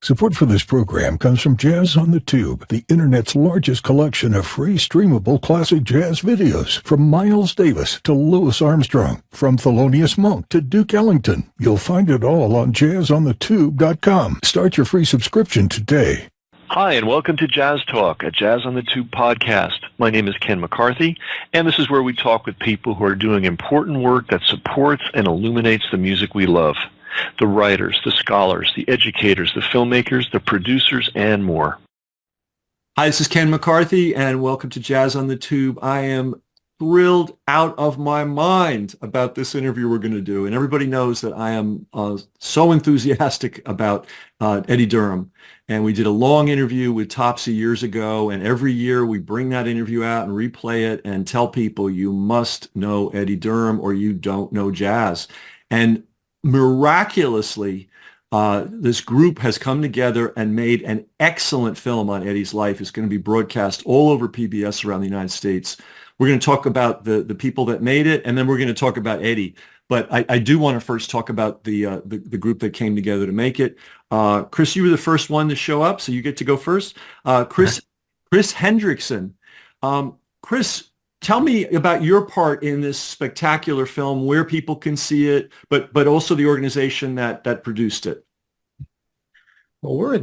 Support for this program comes from Jazz on the Tube, the internet's largest collection of free streamable classic jazz videos. From Miles Davis to Louis Armstrong, from Thelonious Monk to Duke Ellington. You'll find it all on jazzonthetube.com. Start your free subscription today. Hi, and welcome to Jazz Talk, a Jazz on the Tube podcast. My name is Ken McCarthy, and this is where we talk with people who are doing important work that supports and illuminates the music we love. The writers, the scholars, the educators, the filmmakers, the producers, and more. Hi, this is Ken McCarthy, and welcome to Jazz on the Tube. I am thrilled out of my mind about this interview we're going to do, and everybody knows that I am so enthusiastic about Eddie Durham. And we did a long interview with Topsy years ago, and every year we bring that interview out and replay it and tell people you must know Eddie Durham or you don't know jazz. And miraculously, this group has come together and made an excellent film on Eddie's life. It's going to be broadcast all over PBS around the United States. We're going to talk about the people that made it, and then we're going to talk about Eddie. But I do want to first talk about the group that came together to make it. Chris, you were the first one to show up, so you get to go first. Chris Hendrickson. Chris, tell me about your part in this spectacular film, where people can see it, but also the organization that produced it. Well, we're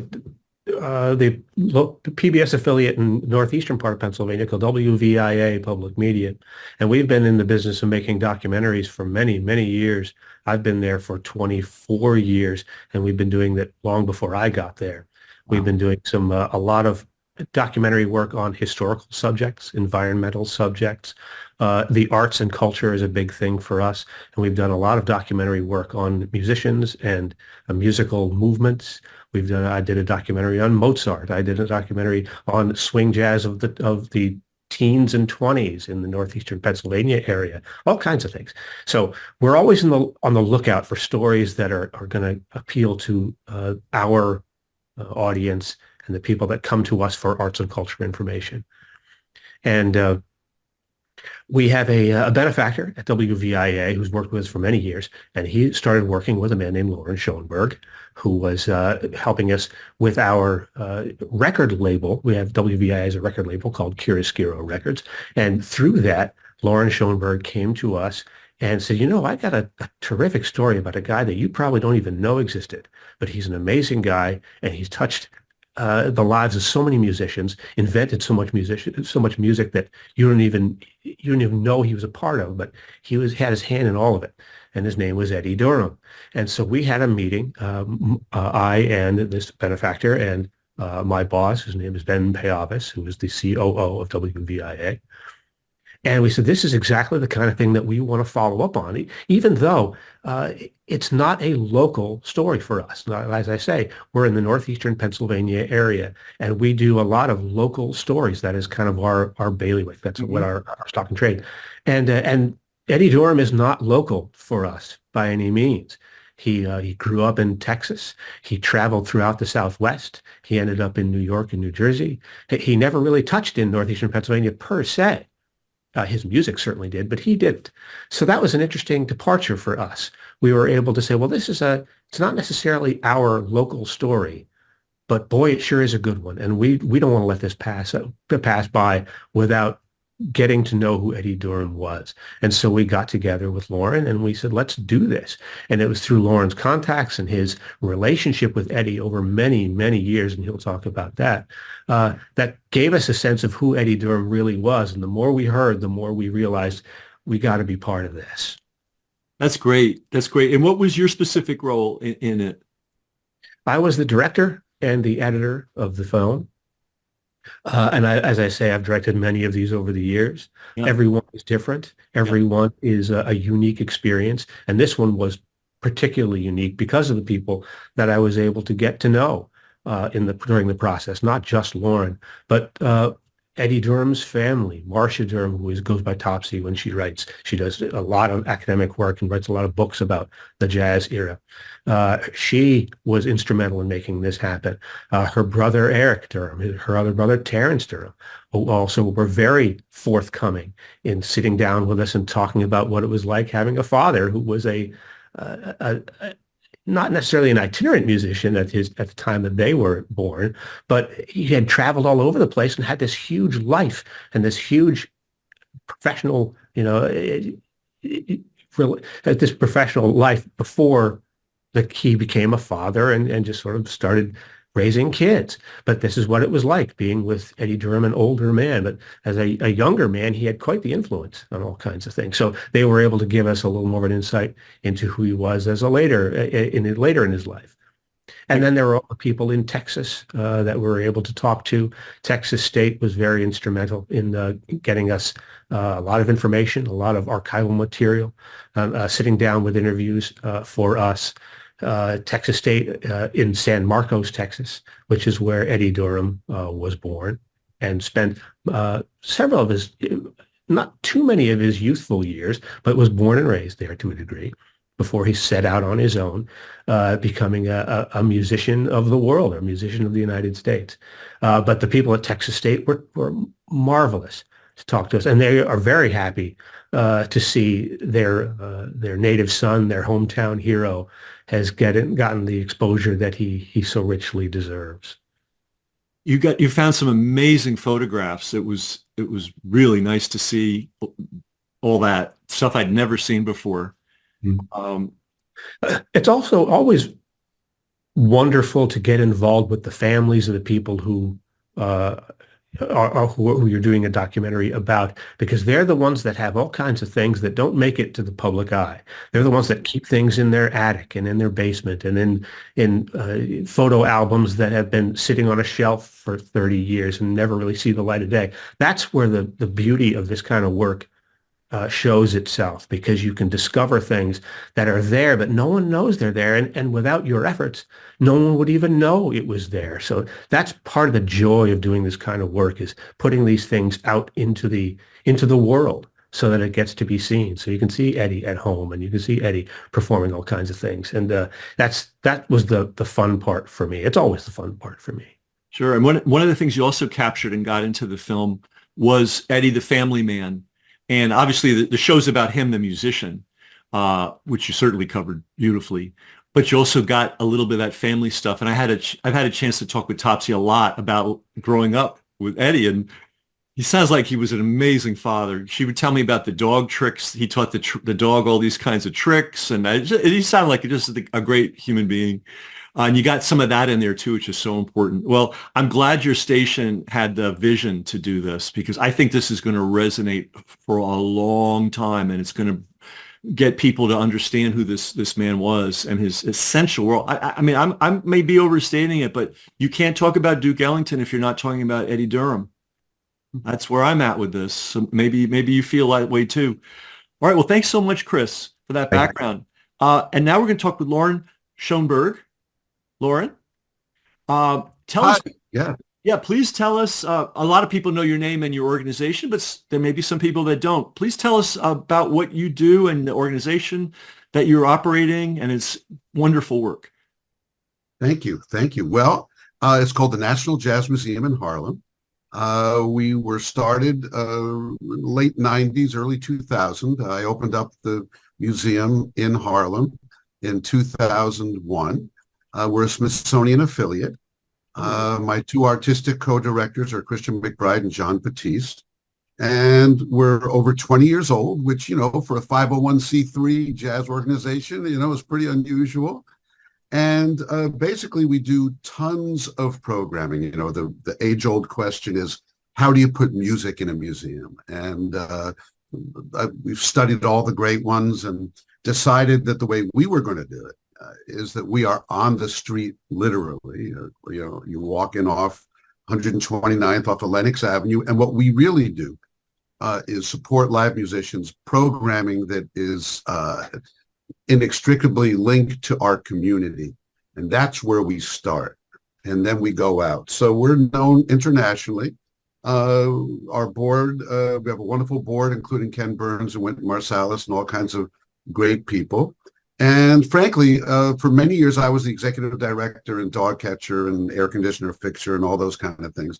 the PBS affiliate in northeastern part of Pennsylvania called WVIA Public Media, and we've been in the business of making documentaries for many, many years. I've been there for 24 years, and we've been doing that long before I got there. We've been doing a lot of documentary work on historical subjects, environmental subjects. The arts and culture is a big thing for us, and we've done a lot of documentary work on musicians and musical movements. I did a documentary on Mozart. I did a documentary on swing jazz of the teens and 20s in the northeastern Pennsylvania area, all kinds of things. So we're always on the lookout for stories that are going to appeal to our audience and the people that come to us for arts and culture information. And we have a benefactor at WVIA who's worked with us for many years, and he started working with a man named Lauren Schoenberg, who was helping us with our record label. We have WVIA as a record label called Chiaroscuro Records, and through that, Lauren Schoenberg came to us and said, I got a terrific story about a guy that you probably don't even know existed, but he's an amazing guy, and he's touched the lives of so many musicians, invented so much music that you don't even know he was a part of, but had his hand in all of it. And his name was Eddie Durham. And so we had a meeting, I and this benefactor and my boss, whose name is Ben Payavis, who is the COO of WVIA. And we said, this is exactly the kind of thing that we want to follow up on, even though it's not a local story for us. As I say, we're in the northeastern Pennsylvania area, and we do a lot of local stories. That is kind of our bailiwick. That's what our stock and trade. And Eddie Durham is not local for us by any means. He grew up in Texas. He traveled throughout the Southwest. He ended up in New York and New Jersey. He never really touched in northeastern Pennsylvania per se. His music certainly did, but he didn't. So that was an interesting departure for us. We were able to say, well, it's not necessarily our local story, but boy, it sure is a good one. And we don't want to let this pass by without getting to know who Eddie Durham was. And so we got together with Lauren and we said, let's do this. And it was through Lauren's contacts and his relationship with Eddie over many, many years, and he'll talk about that, that gave us a sense of who Eddie Durham really was. And the more we heard, the more we realized we got to be part of this. That's great. That's great. And what was your specific role in it? I was the director and the editor of the film. And as I say, I've directed many of these over the years. Yeah. Everyone is different. Everyone is a unique experience. And this one was particularly unique because of the people that I was able to get to know during the process, not just Lauren, but Eddie Durham's family, Marcia Durham, who goes by Topsy when she writes. She does a lot of academic work and writes a lot of books about the jazz era. She was instrumental in making this happen. Her brother, Eric Durham, her other brother, Terrence Durham, who also were very forthcoming in sitting down with us and talking about what it was like having a father who was not necessarily an itinerant musician at the time that they were born, but he had traveled all over the place and had this huge life and this huge professional, this professional life before he became a father and just sort of started raising kids. But this is what it was like being with Eddie Durham, an older man. But as a younger man, he had quite the influence on all kinds of things. So they were able to give us a little more of an insight into who he was as later in his life. And then there were all the people in Texas that we were able to talk to. Texas State was very instrumental in getting us a lot of information, a lot of archival material, sitting down with interviews for us. Texas State in San Marcos, Texas, which is where Eddie Durham was born and spent several of his, not too many of his youthful years, but was born and raised there to a degree before he set out on his own, becoming a musician of the world, or a musician of the United States. But the people at Texas State were marvelous to talk to us, and they are very happy to see their native son, their hometown hero, has gotten the exposure that he so richly deserves. You found some amazing photographs. It was really nice to see all that stuff I'd never seen before. It's also always wonderful to get involved with the families of the people who who you're doing a documentary about, because they're the ones that have all kinds of things that don't make it to the public eye. They're the ones that keep things in their attic and in their basement and in photo albums that have been sitting on a shelf for 30 years and never really see the light of day. That's where the beauty of this kind of work shows itself, because you can discover things that are there, but no one knows they're there. And without your efforts, no one would even know it was there. So that's part of the joy of doing this kind of work, is putting these things out into the world so that it gets to be seen. So you can see Eddie at home and you can see Eddie performing all kinds of things. And that was the fun part for me. It's always the fun part for me. Sure. And one of the things you also captured and got into the film was Eddie, the family man. And obviously the show's about him, the musician, which you certainly covered beautifully. But you also got a little bit of that family stuff. And I've had a chance to talk with Topsy a lot about growing up with Eddie. And he sounds like he was an amazing father. She would tell me about the dog tricks. He taught the dog all these kinds of tricks. And he sounded like just a great human being. And you got some of that in there too, which is so important. Well, I'm glad your station had the vision to do this, because I think this is going to resonate for a long time, and it's going to get people to understand who this man was and his essential role. I mean, I may be overstating it, but you can't talk about Duke Ellington if you're not talking about Eddie Durham. That's where I'm at with this. So maybe you feel that way too. All right. Well, thanks so much, Chris, for that background. And now we're going to talk with Lauren Schoenberg. Lauren, tell us. Yeah, please tell us. A lot of people know your name and your organization, but there may be some people that don't. Please tell us about what you do and the organization that you're operating, and it's wonderful work. Thank you. Well, it's called the National Jazz Museum in Harlem. We were started late 90s, early 2000. I opened up the museum in Harlem in 2001. We're a Smithsonian affiliate. My two artistic co-directors are Christian McBride and John Batiste. And we're over 20 years old, which, for a 501c3 jazz organization, is pretty unusual. And basically, we do tons of programming. The age-old question is, how do you put music in a museum? And we've studied all the great ones and decided that the way we were going to do it is that we are on the street, literally. You walk in off 129th off of Lenox Avenue, and what we really do is support live musicians, programming that is inextricably linked to our community, and that's where we start, and then we go out. So we're known internationally. Our board, we have a wonderful board, including Ken Burns and Wynton Marsalis and all kinds of great people. And frankly, for many years, I was the executive director and dog catcher and air conditioner fixer and all those kind of things.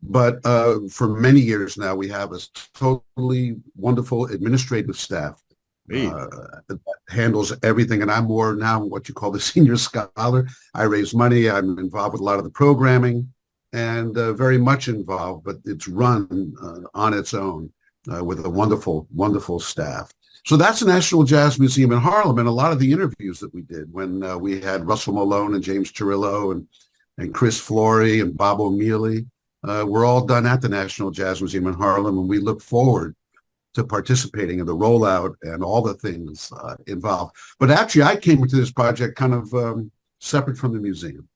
But for many years now, we have a totally wonderful administrative staff Great. that handles everything. And I'm more now what you call the senior scholar. I raise money. I'm involved with a lot of the programming and very much involved, but it's run on its own with a wonderful, wonderful staff. So that's the National Jazz Museum in Harlem. And a lot of the interviews that we did when we had Russell Malone and James Chirillo and Chris Flory and Bob O'Meally were all done at the National Jazz Museum in Harlem. And we look forward to participating in the rollout and all the things involved. But actually, I came into this project kind of separate from the museum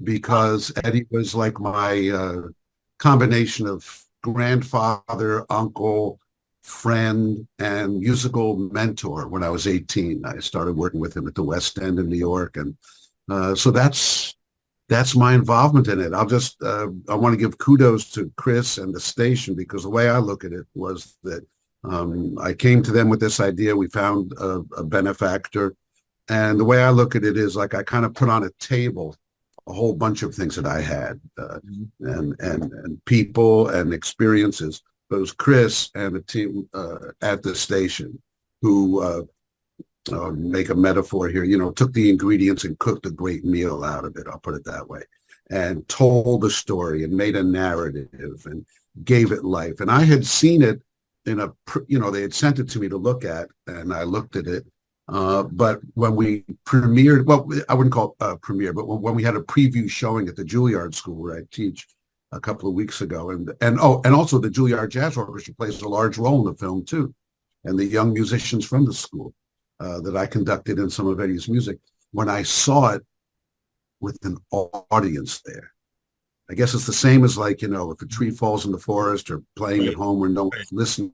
because Eddie was like my combination of grandfather, uncle, friend, and musical mentor. When I was 18, I started working with him at the West End in New York. And so that's my involvement in it. I want to give kudos to Chris and the station because the way I look at it was that I came to them with this idea. We found a benefactor. And the way I look at it is like I kind of put on a table a whole bunch of things that I had and people and experiences. But it was Chris and the team at the station who make a metaphor here, took the ingredients and cooked a great meal out of it. I'll put it that way. And told the story and made a narrative and gave it life. And I had seen it they had sent it to me to look at, and I looked at it. But when we premiered, well, I wouldn't call it a premiere, but when we had a preview showing at the Juilliard School where I teach a couple of weeks ago, and also the Juilliard Jazz Orchestra plays a large role in the film too, and the young musicians from the school that I conducted in some of Eddie's music. When I saw it with an audience there, I guess it's the same as like, if a tree falls in the forest or playing at home where no one's listening.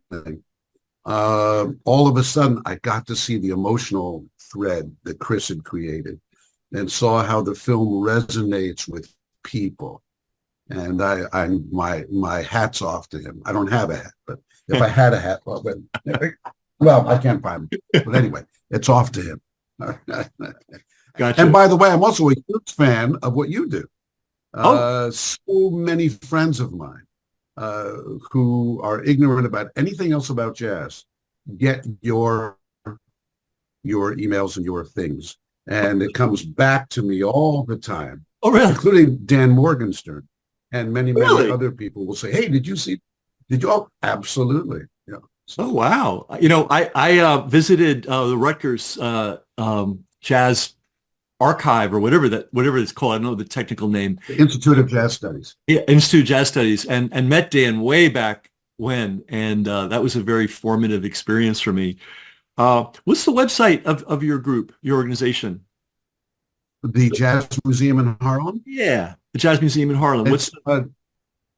All of a sudden, I got to see the emotional thread that Chris had created and saw how the film resonates with people. And my hat's off to him. I don't have a hat, but if I had a hat, well, I can't find it. But anyway, it's off to him. Gotcha. And by the way, I'm also a huge fan of what you do. So many friends of mine who are ignorant about anything else about jazz get your emails and your things, and it comes back to me all the time. Oh, really? Including Dan Morgenstern and many Really? other people will say, "Hey, did you see? Did you?" Oh, absolutely. Yeah. Oh, wow. I visited the Rutgers Jazz Archive or whatever it's called. I don't know the technical name. The Institute of Jazz Studies. Yeah, Institute of Jazz Studies, and met Dan way back when, and that was a very formative experience for me. What's the website of your group, your organization? The Jazz Museum in Harlem? Yeah, the Jazz Museum in Harlem.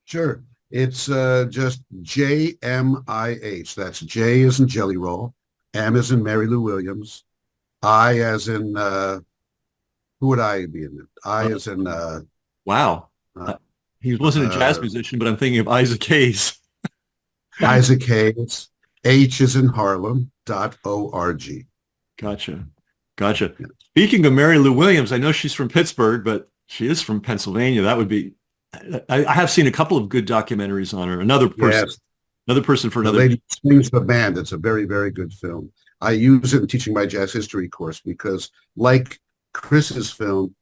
Sure. It's just JMIH. That's J as in Jelly Roll, M as in Mary Lou Williams, I as in who would I be in? I as in wow. He wasn't a jazz musician, but I'm thinking of Isaac Hayes. Isaac Hayes. H is in Harlem.org. Gotcha. Yeah. Speaking of Mary Lou Williams, I know she's from Pittsburgh, but she is from Pennsylvania. That would be, I have seen a couple of good documentaries on her. Another person for another. The Lady Swings the Band. It's a very, very good film. I use it in teaching my jazz history course because like Chris's film,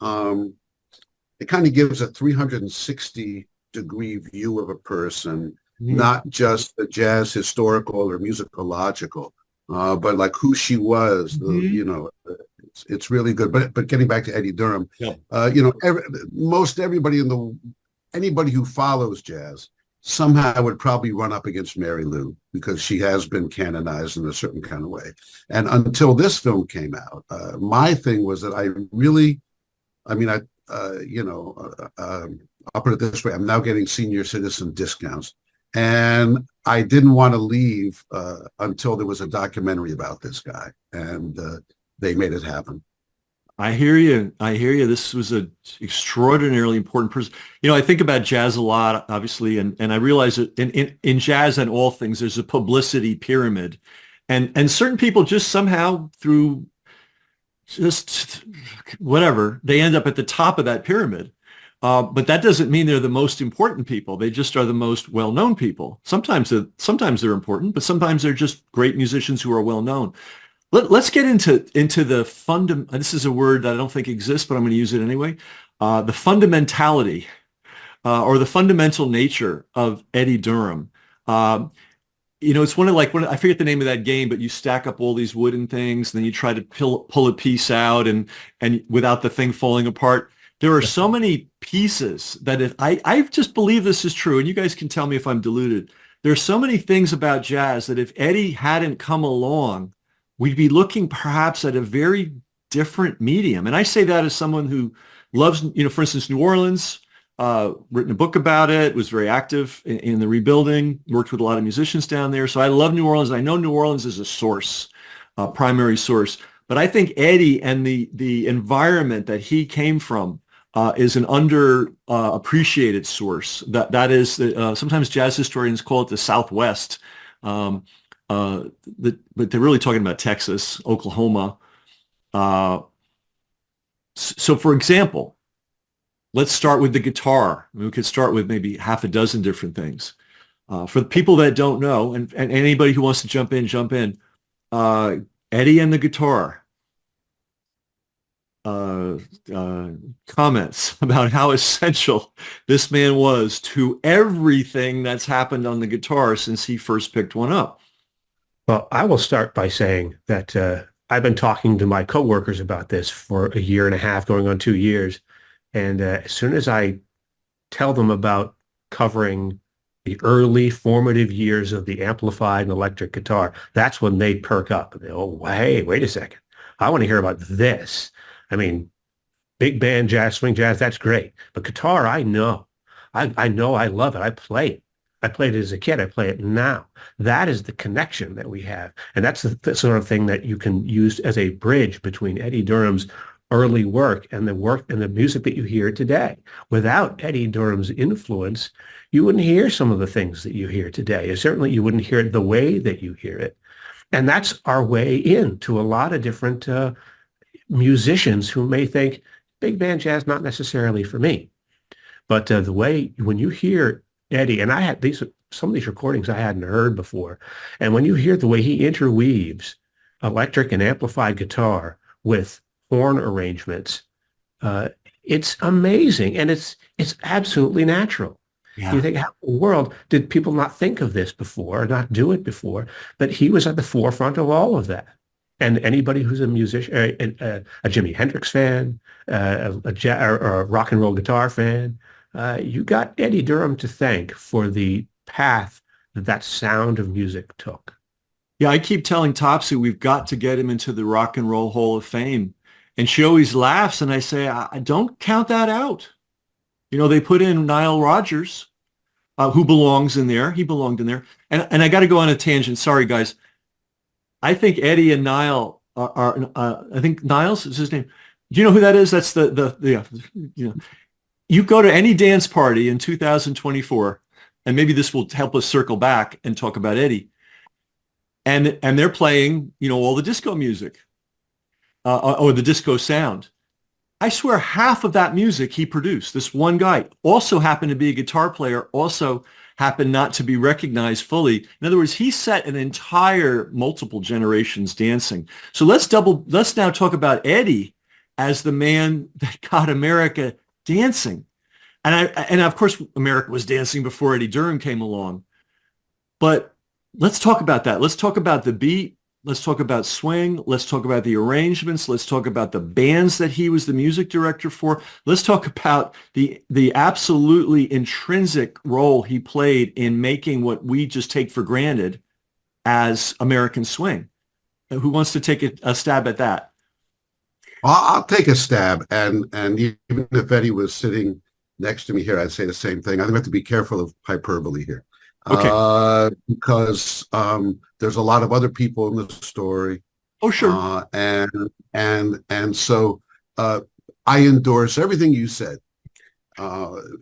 it kind of gives a 360-degree view of a person, not just the jazz historical or musicological, but like who she was. It's really good. But getting back to Eddie Durham, anybody who follows jazz somehow would probably run up against Mary Lou because she has been canonized in a certain kind of way. And until this film came out, my thing was that I'll put it this way. I'm now getting senior citizen discounts. And I didn't want to leave until there was a documentary about this guy. And they made it happen. I hear you. This was an extraordinarily important person. I think about jazz a lot, obviously, and I realize that in jazz and all things, there's a publicity pyramid. And certain people just somehow through just whatever, they end up at the top of that pyramid. But that doesn't mean they're the most important people. They just are the most well-known people. Sometimes they're important, but sometimes they're just great musicians who are well-known. Let's get into the this is a word that I don't think exists, but I'm going to use it anyway. The fundamentality or the fundamental nature of Eddie Durham. It's I forget the name of that game, but you stack up all these wooden things, and then you try to pull a piece out, and without the thing falling apart. There are so many pieces that if I just believe this is true, and you guys can tell me if I'm deluded. There's so many things about jazz that if Eddie hadn't come along, we'd be looking perhaps at a very different medium. And I say that as someone who loves, for instance, New Orleans. Written a book about it, was very active in the rebuilding, worked with a lot of musicians down there. So I love New Orleans. I know New Orleans is a source, primary source. But I think Eddie and the environment that he came from is an appreciated source. That is, sometimes jazz historians call it the Southwest. But they're really talking about Texas, Oklahoma. So for example, let's start with the guitar. We could start with maybe half a dozen different things. For the people that don't know, and anybody who wants to jump in. Eddie and the guitar. Comments about how essential this man was to everything that's happened on the guitar since he first picked one up. Well, I will start by saying that I've been talking to my coworkers about this for a year and a half, going on 2 years. And as soon as I tell them about covering the early formative years of the amplified and electric guitar, that's when they perk up. And they, oh, hey, wait a second. I want to hear about this. I mean, big band jazz, swing jazz, that's great. But guitar, I know. I know I love it. I play it. I played it as a kid. I play it now. That is the connection that we have. And that's the sort of thing that you can use as a bridge between Eddie Durham's early work and the music that you hear today. Without Eddie Durham's influence, you wouldn't hear some of the things that you hear today. And certainly you wouldn't hear it the way that you hear it. And that's our way into a lot of different musicians who may think big band jazz, not necessarily for me. But the way, when you hear Eddie, and I had some of these recordings I hadn't heard before, and when you hear the way he interweaves electric and amplified guitar with horn arrangements, it's amazing, and it's absolutely natural. Yeah. You think, how in the world did people not think of this before, or not do it before? But he was at the forefront of all of that. And anybody who's a musician, a Jimi Hendrix fan, or a rock and roll guitar fan, you got Eddie Durham to thank for the path that sound of music took. Yeah, I keep telling Topsy we've got to get him into the Rock and Roll Hall of Fame. And she always laughs, and I say, I don't count that out. They put in Nile Rodgers, who belongs in there. He belonged in there. And I got to go on a tangent. Sorry, guys. I think Eddie and Nile are I think Niles is his name. Do you know who that is? That's you go to any dance party in 2024, and maybe this will help us circle back and talk about Eddie. And they're playing, all the disco music. Or the disco sound. I swear half of that music he produced. This one guy also happened to be a guitar player, also happened not to be recognized fully. In other words, he set an entire multiple generations dancing. So let's now talk about Eddie as the man that got America dancing. And of course, America was dancing before Eddie Durham came along. But let's talk about that. Let's talk about the beat. Let's talk about swing. Let's talk about the arrangements. Let's talk about the bands that he was the music director for. Let's talk about the absolutely intrinsic role he played in making what we just take for granted as American swing. Who wants to take a stab at that? I'll take a stab. And even if Eddie was sitting next to me here, I'd say the same thing. I think we have to be careful of hyperbole here. Okay. Because there's a lot of other people in the story. Oh, sure. And so I endorse everything you said,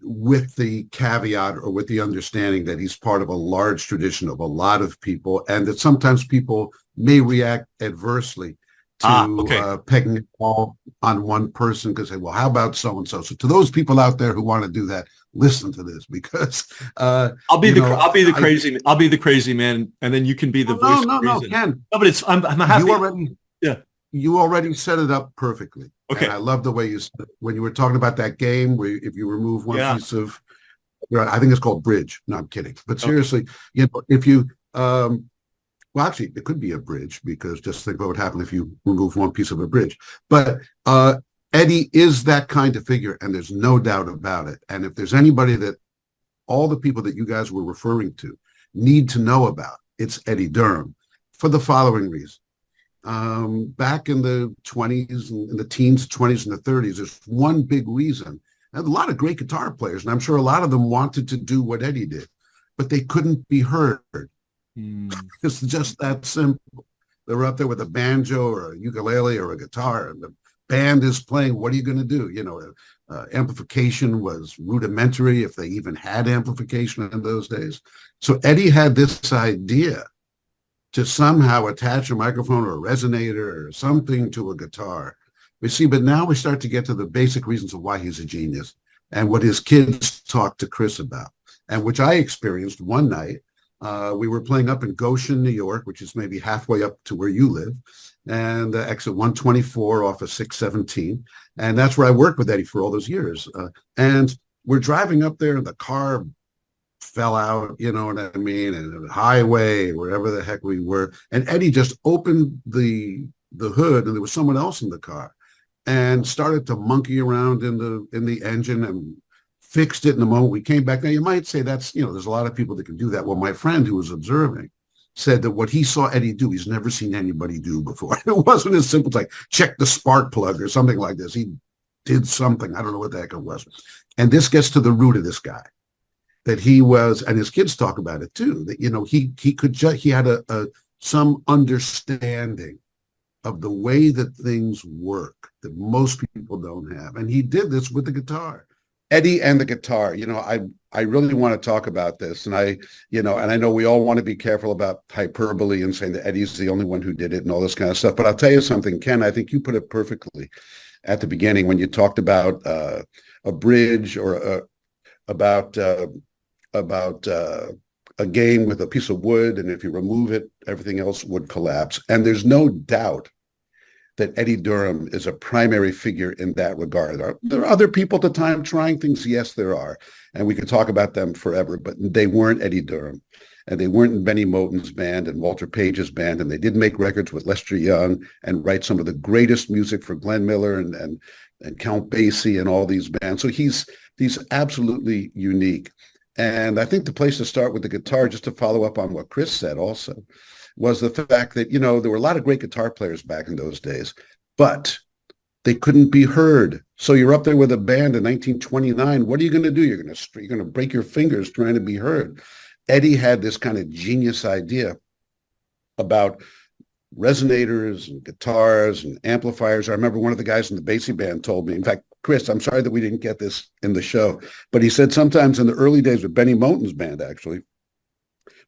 with the caveat or with the understanding that he's part of a large tradition of a lot of people, and that sometimes people may react adversely to pegging it all on one person because say, well, how about so and so? So to those people out there who want to do that, listen to this because I'll be the crazy man, and then you can be the voice of reason. Ken. No, but I'm happy. You already set it up perfectly. Okay. And I love the way when you were talking about that game where if you remove one piece of, I think it's called bridge. No, I'm kidding. But seriously, if you well, actually, it could be a bridge because just think what would happen if you remove one piece of a bridge. But Eddie is that kind of figure, and there's no doubt about it. And if there's anybody that all the people that you guys were referring to need to know about, it's Eddie Durham for the following reason. Back in the 20s, in the teens, 20s, and the 30s, there's one big reason. And a lot of great guitar players, and I'm sure a lot of them wanted to do what Eddie did, but they couldn't be heard. It's just that simple. They were up there with a banjo or a ukulele or a guitar, and the band is playing. What are you going to do? Amplification was rudimentary, if they even had amplification in those days. So Eddie had this idea to somehow attach a microphone or a resonator or something to a guitar. But now we start to get to the basic reasons of why he's a genius and what his kids talked to Chris about, and which I experienced one night. We were playing up in Goshen, New York, which is maybe halfway up to where you live, and exit 124 off of 617. And that's where I worked with Eddie for all those years. And we're driving up there, and the car fell out, you know what I mean, and the highway, wherever the heck we were. And Eddie just opened the hood, and there was someone else in the car, and started to monkey around in the engine and fixed it in the moment we came back. Now, you might say that's, there's a lot of people that can do that. Well, my friend who was observing said that what he saw Eddie do, he's never seen anybody do before. It wasn't as simple as like check the spark plug or something like this. He did something. I don't know what the heck it was. And this gets to the root of this guy, that he was, and his kids talk about it too, that, he had some understanding of the way that things work that most people don't have. And he did this with the guitar. Eddie and the guitar, I really want to talk about this. And I know we all want to be careful about hyperbole and saying that Eddie's the only one who did it and all this kind of stuff. But I'll tell you something, Ken, I think you put it perfectly at the beginning when you talked about a bridge or about a game with a piece of wood. And if you remove it, everything else would collapse. And there's no doubt that Eddie Durham is a primary figure in that regard. There are other people at the time trying things. Yes, there are. And we could talk about them forever, but they weren't Eddie Durham. And they weren't in Benny Moten's band and Walter Page's band. And they did make records with Lester Young and write some of the greatest music for Glenn Miller and Count Basie and all these bands. So he's absolutely unique. And I think the place to start with the guitar, just to follow up on what Chris said also, was the fact that, there were a lot of great guitar players back in those days, but they couldn't be heard. So you're up there with a band in 1929. What are you going to do? You're going to break your fingers trying to be heard. Eddie had this kind of genius idea about resonators and guitars and amplifiers. I remember one of the guys in the Basie band told me, in fact, Chris, I'm sorry that we didn't get this in the show, but he said sometimes in the early days with Benny Moten's band, actually,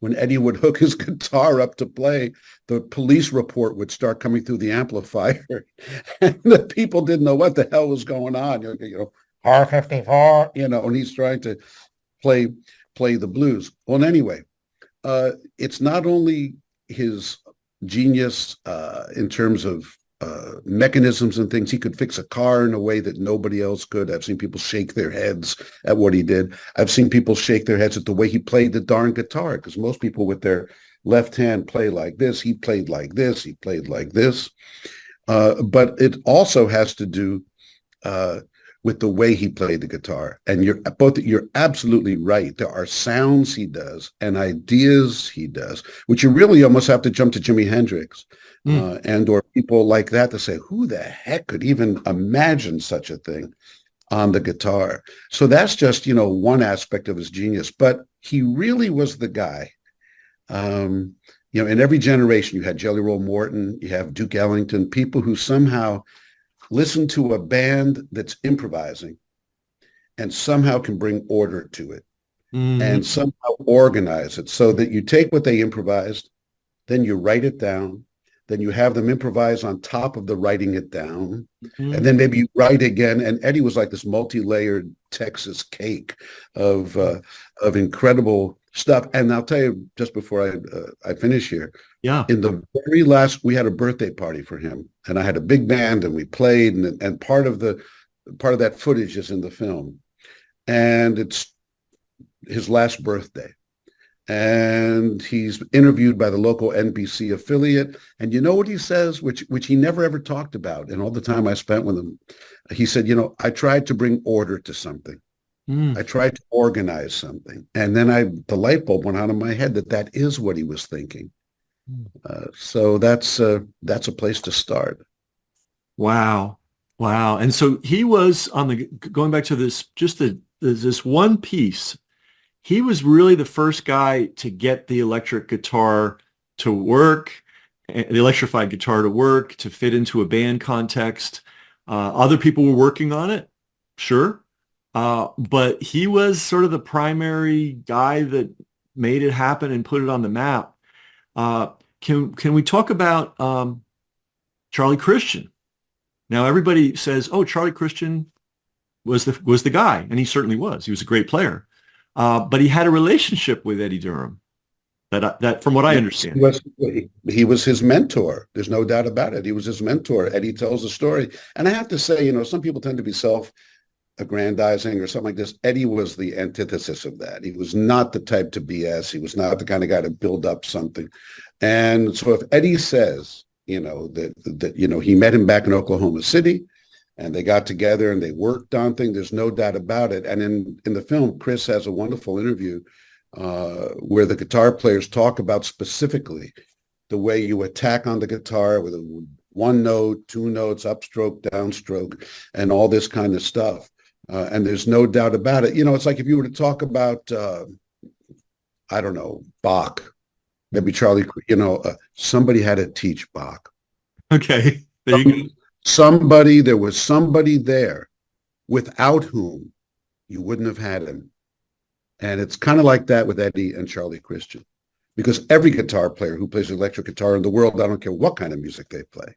when Eddie would hook his guitar up to play, the police report would start coming through the amplifier, and the people didn't know what the hell was going on. R54, and he's trying to play the blues. Well, anyway, it's not only his genius in terms of mechanisms and things. He could fix a car in a way that nobody else could. I've seen people shake their heads at what he did. I've seen people shake their heads at the way he played the darn guitar, because most people with their left hand play like this. He played like this. He played like this. But it also has to do with the way he played the guitar. And you're absolutely right. There are sounds he does and ideas he does, which you really almost have to jump to Jimi Hendrix and or people like that to say, who the heck could even imagine such a thing on the guitar? So that's just, one aspect of his genius. But he really was the guy. In every generation, you had Jelly Roll Morton, you have Duke Ellington, people who somehow listen to a band that's improvising and somehow can bring order to it and somehow organize it so that you take what they improvised, then you write it down, then you have them improvise on top of the writing it down, Mm-hmm. and then maybe you write again. And Eddie was like this multi-layered Texas cake of incredible stuff. And I'll tell you, just before I finish here, Yeah. in the very last, we had a birthday party for him, and I had a big band, and we played, and part of that footage is in the film, and it's his last birthday. And he's interviewed by the local NBC affiliate. And you know what he says, which he never ever talked about. And all the time I spent with him, he said, I tried to bring order to something. I tried to organize something. And then the light bulb went on in my head that is what he was thinking. So that's a place to start. Wow. Wow. And so he was going back to this, this one piece. He was really the first guy to get the electric guitar to work, the electrified guitar to work, to fit into a band context. Other people were working on it, sure. But he was sort of the primary guy that made it happen and put it on the map. Can we talk about Charlie Christian? Now, everybody says, oh, Charlie Christian was the guy, and he certainly was. He was a great player. But he had a relationship with Eddie Durham. That from what I understand, he was his mentor. There's no doubt about it. He was his mentor. Eddie tells the story, and I have to say, some people tend to be self-aggrandizing or something like this. Eddie was the antithesis of that. He was not the type to BS. He was not the kind of guy to build up something. And so, if Eddie says, that he met him back in Oklahoma City, and they got together and they worked on things, there's no doubt about it. And in the film, Chris has a wonderful interview where the guitar players talk about specifically the way you attack on the guitar with one note, two notes, upstroke, downstroke, and all this kind of stuff. And there's no doubt about it. It's like if you were to talk about, I don't know, Bach, maybe Charlie, somebody had to teach Bach. Okay, there you go. There was somebody there without whom you wouldn't have had him. And it's kind of like that with Eddie and Charlie Christian, because every guitar player who plays electric guitar in the world, I don't care what kind of music they play,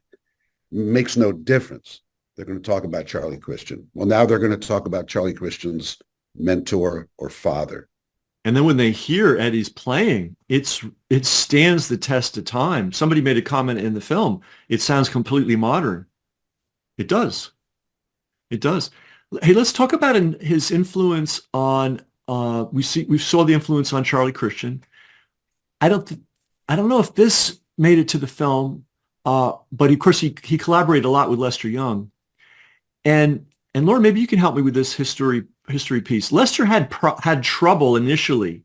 makes no difference. They're going to talk about Charlie Christian. Well, now they're going to talk about Charlie Christian's mentor or father. And then when they hear Eddie's playing, it stands the test of time. Somebody made a comment in the film. It sounds completely modern. It does. It does. Hey, let's talk about his influence on. We saw the influence on Charlie Christian. I don't know if this made it to the film, but of course he collaborated a lot with Lester Young. And Laura, maybe you can help me with this history piece. Lester had trouble initially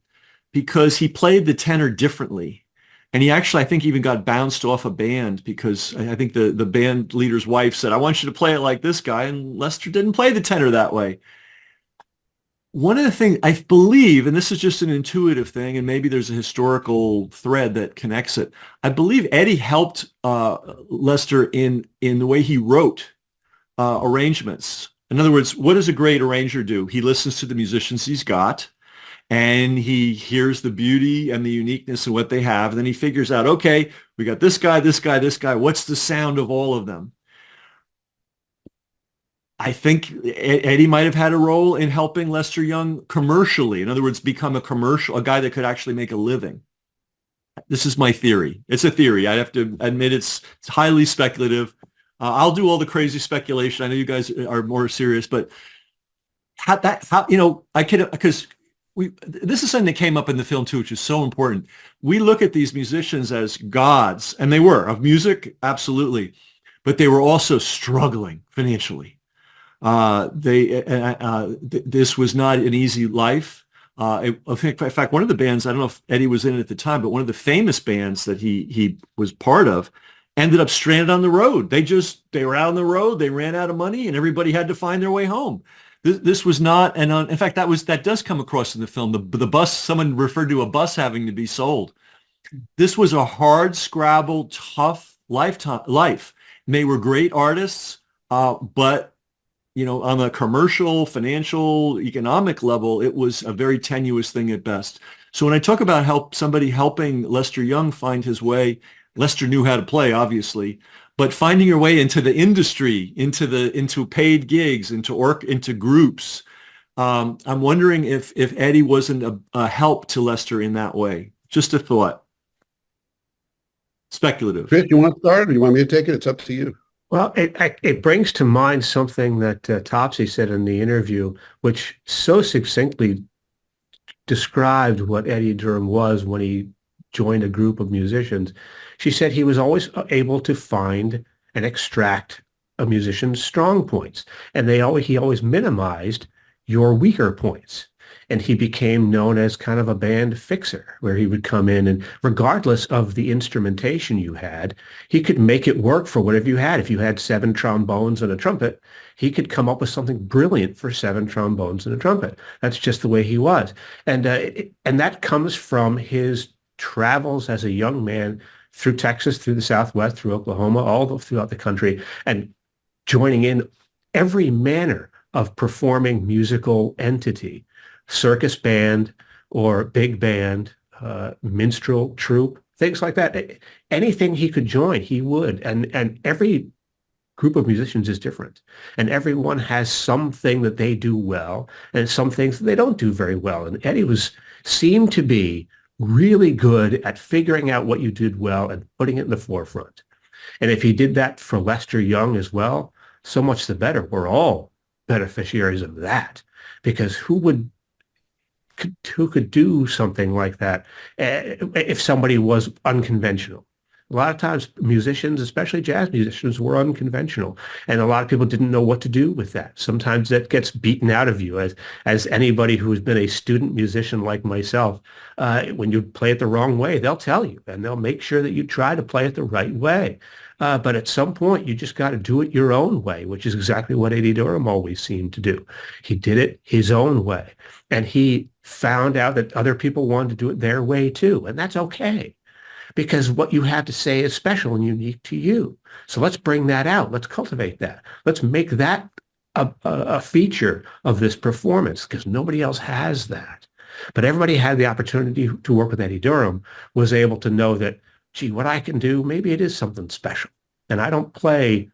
because he played the tenor differently. And he actually, I think, even got bounced off a band because I think the band leader's wife said, I want you to play it like this guy. And Lester didn't play the tenor that way. One of the things I believe, and this is just an intuitive thing, and maybe there's a historical thread that connects it. I believe Eddie helped Lester in the way he wrote arrangements. In other words, what does a great arranger do? He listens to the musicians he's got, and he hears the beauty and the uniqueness of what they have. And then he figures out, okay, we got this guy, this guy, this guy. What's the sound of all of them? I think Eddie might have had a role in helping Lester Young commercially. In other words, become a guy that could actually make a living. This is my theory. It's a theory. I have to admit it's highly speculative. I'll do all the crazy speculation. I know you guys are more serious, but because this is something that came up in the film too, which is so important. We look at these musicians as gods, and they were of music, absolutely, but they were also struggling financially. This was not an easy life. In fact, one of the bands, I don't know if Eddie was in it at the time, but one of the famous bands that he was part of ended up stranded on the road. They were out on the road, they ran out of money, and everybody had to find their way home. This was not, and in fact, that does come across in the film. The bus, someone referred to a bus having to be sold. This was a hard scrabble, tough life. And they were great artists, but on a commercial, financial, economic level, it was a very tenuous thing at best. So when I talk about somebody helping Lester Young find his way, Lester knew how to play, obviously, but finding your way into the industry, into paid gigs, into groups. I'm wondering if Eddie wasn't a help to Lester in that way. Just a thought. Speculative. Chris, you want to start, or you want me to take it? It's up to you. Well, it brings to mind something that Topsy said in the interview, which so succinctly described what Eddie Durham was when he joined a group of musicians. She said he was always able to find and extract a musician's strong points, and he always minimized your weaker points. And he became known as kind of a band fixer, where he would come in and regardless of the instrumentation you had, he could make it work for whatever you had. If you had 7 trombones and a trumpet, he could come up with something brilliant for 7 trombones and a trumpet. That's just the way he was. And that comes from his travels as a young man through Texas, through the Southwest, through Oklahoma, throughout the country, and joining in every manner of performing musical entity. Circus band or big band, minstrel troupe, things like that. Anything he could join, he would. And every group of musicians is different. And everyone has something that they do well and some things that they don't do very well. And Eddie seemed to be really good at figuring out what you did well and putting it in the forefront. And if he did that for Lester Young as well, so much the better. We're all beneficiaries of that, because who could do something like that if somebody was unconventional? A lot of times musicians, especially jazz musicians, were unconventional, and a lot of people didn't know what to do with that. Sometimes that gets beaten out of you, as anybody who's been a student musician like myself. When you play it the wrong way, they'll tell you, and they'll make sure that you try to play it the right way. But at some point, you just got to do it your own way, which is exactly what Eddie Durham always seemed to do. He did it his own way, and he found out that other people wanted to do it their way too, and that's okay, because what you have to say is special and unique to you. So let's bring that out. Let's cultivate that. Let's make that a feature of this performance, because nobody else has that. But everybody had the opportunity to work with Eddie Durham, was able to know that, gee, what I can do, maybe it is something special. And I don't play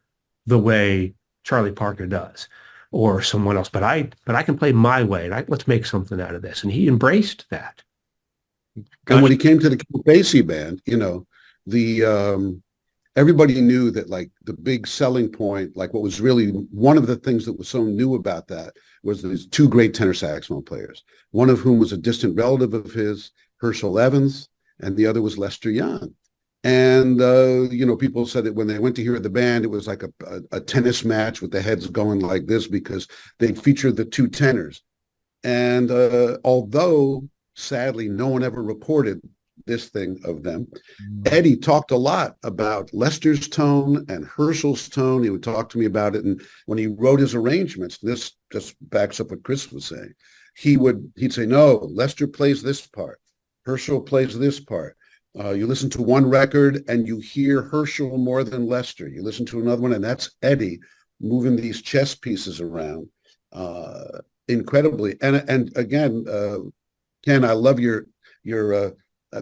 the way Charlie Parker does or someone else, but I can play my way, and let's make something out of this. And he embraced that. And when he came to the Count Basie band, the everybody knew that, like, the big selling point, like what was really one of the things that was so new about that, was these 2 great tenor saxophone players, one of whom was a distant relative of his, Herschel Evans, and the other was Lester Young. And, people said that when they went to hear the band, it was like a tennis match with the heads going like this, because they featured the 2 tenors. And although, sadly, no one ever reported this thing of them, Eddie talked a lot about Lester's tone and Herschel's tone. He would talk to me about it. And when he wrote his arrangements, this just backs up what Chris was saying, he'd say, no, Lester plays this part, Herschel plays this part. You listen to one record and you hear Herschel more than Lester. You listen to another one and that's Eddie moving these chess pieces around incredibly. And again, Ken, I love your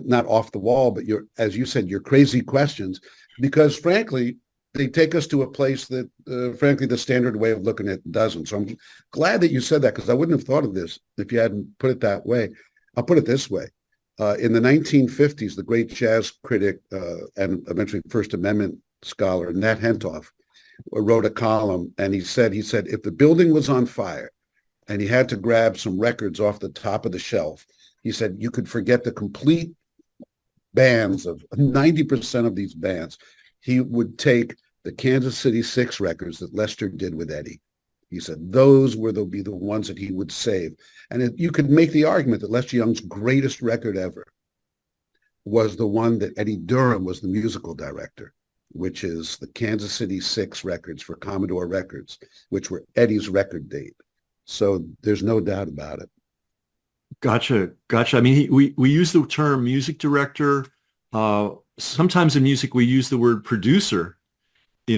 not off the wall, but as you said, your crazy questions, because frankly, they take us to a place that, frankly, the standard way of looking at it doesn't. So I'm glad that you said that, because I wouldn't have thought of this if you hadn't put it that way. I'll put it this way. In the 1950s, the great jazz critic and eventually First Amendment scholar, Nat Hentoff, wrote a column, and he said, if the building was on fire and he had to grab some records off the top of the shelf, he said, you could forget the complete bands of 90% of these bands. He would take the Kansas City 6 records that Lester did with Eddie. He said those would be the ones that he would save. And you could make the argument that Lester Young's greatest record ever was the one that Eddie Durham was the musical director, which is the Kansas City 6 records for Commodore Records, which were Eddie's record date. So there's no doubt about it. Gotcha. I mean, we use the term music director. Sometimes in music, we use the word producer.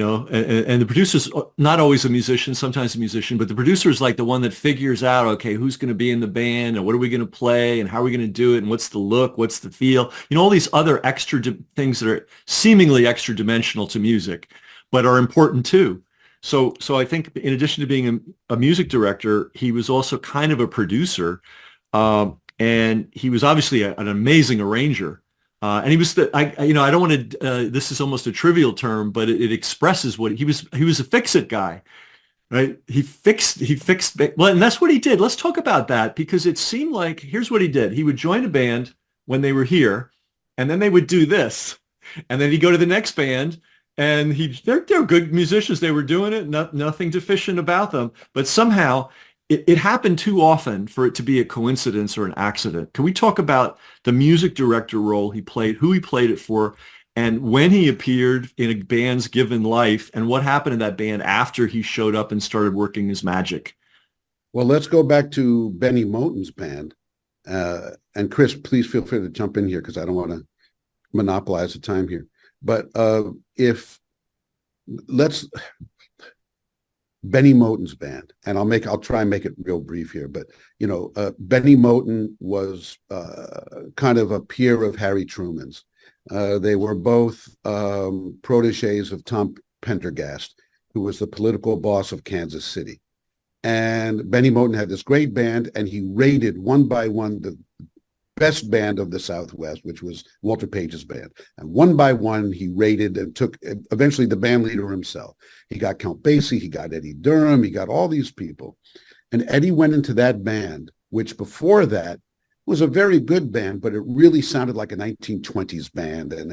and the producer's not always a musician, sometimes a musician, but the producer is like the one that figures out, okay, who's going to be in the band and what are we going to play and how are we going to do it and what's the look, what's the feel, all these other extra things that are seemingly extra dimensional to music, but are important too. So I think in addition to being a music director, he was also kind of a producer, and he was obviously an amazing arranger. And he was I don't want to, this is almost a trivial term, but it expresses what he was. He was a fix-it guy, right? He fixed, well, and that's what he did. Let's talk about that, because it seemed like, here's what he did. He would join a band when they were here, and then they would do this. And then he'd go to the next band, and they're good musicians. They were doing it, nothing deficient about them. But somehow it happened too often for it to be a coincidence or an accident. Can we talk about the music director role he played, who he played it for, and when he appeared in a band's given life, and what happened in that band after he showed up and started working his magic? Well, let's go back to Benny Moten's band. And Chris, please feel free to jump in here because I don't want to monopolize the time here. But Benny Moten's band, and I'll try and make it real brief here, but Benny Moten was kind of a peer of Harry Truman's. They were both proteges of Tom Pendergast, who was the political boss of Kansas City. And Benny Moten had this great band, and he rated one by one the best band of the Southwest, which was Walter Page's band. And one by one, he rated and took eventually the band leader himself. He got Count Basie, he got Eddie Durham, he got all these people. And Eddie went into that band, which before that was a very good band, but it really sounded like a 1920s band. And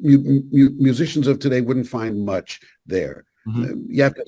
musicians of today wouldn't find much there. Mm-hmm. You have to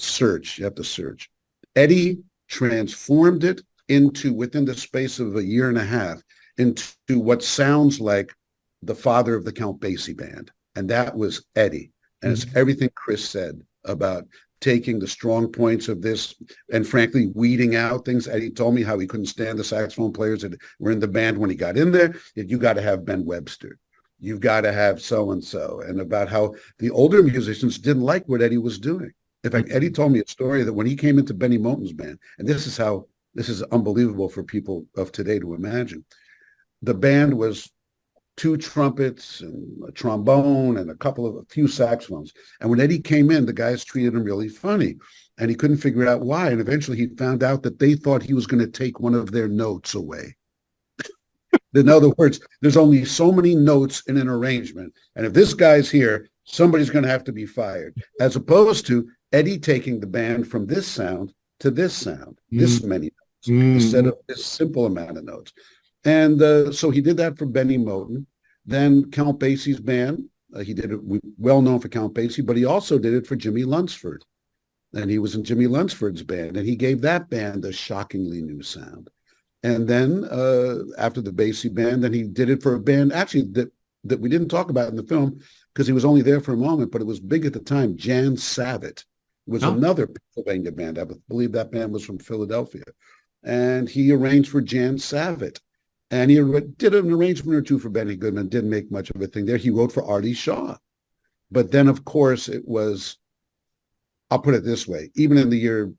search. Eddie transformed it into, within the space of a year and a half, into what sounds like the father of the Count Basie band. And that was Eddie. And it's everything Chris said about taking the strong points of this and frankly weeding out things. Eddie told me how he couldn't stand the saxophone players that were in the band when he got in there. You got to have Ben Webster. You've got to have so-and-so. And about how the older musicians didn't like what Eddie was doing. In fact, Eddie told me a story that when he came into Benny Moten's band, and this is unbelievable for people of today to imagine. The band was 2 trumpets and a trombone and a few saxophones. And when Eddie came in, the guys treated him really funny, and he couldn't figure out why. And eventually he found out that they thought he was going to take one of their notes away. In other words, there's only so many notes in an arrangement. And if this guy's here, somebody's going to have to be fired, as opposed to Eddie taking the band from this sound to this sound, this many notes, instead of this simple amount of notes. And so he did that for Benny Moten. Then Count Basie's band, he did it, well known for Count Basie, but he also did it for Jimmy Lunsford. And he was in Jimmy Lunsford's band, and he gave that band a shockingly new sound. And then after the Basie band, then he did it for a band actually that we didn't talk about in the film because he was only there for a moment, but it was big at the time. Jan Savitt was another Pennsylvania band. I believe that band was from Philadelphia. And he arranged for Jan Savitt. And he did an arrangement or two for Benny Goodman, didn't make much of a thing there. He wrote for Artie Shaw. But then, of course, it was, I'll put it this way, even in the year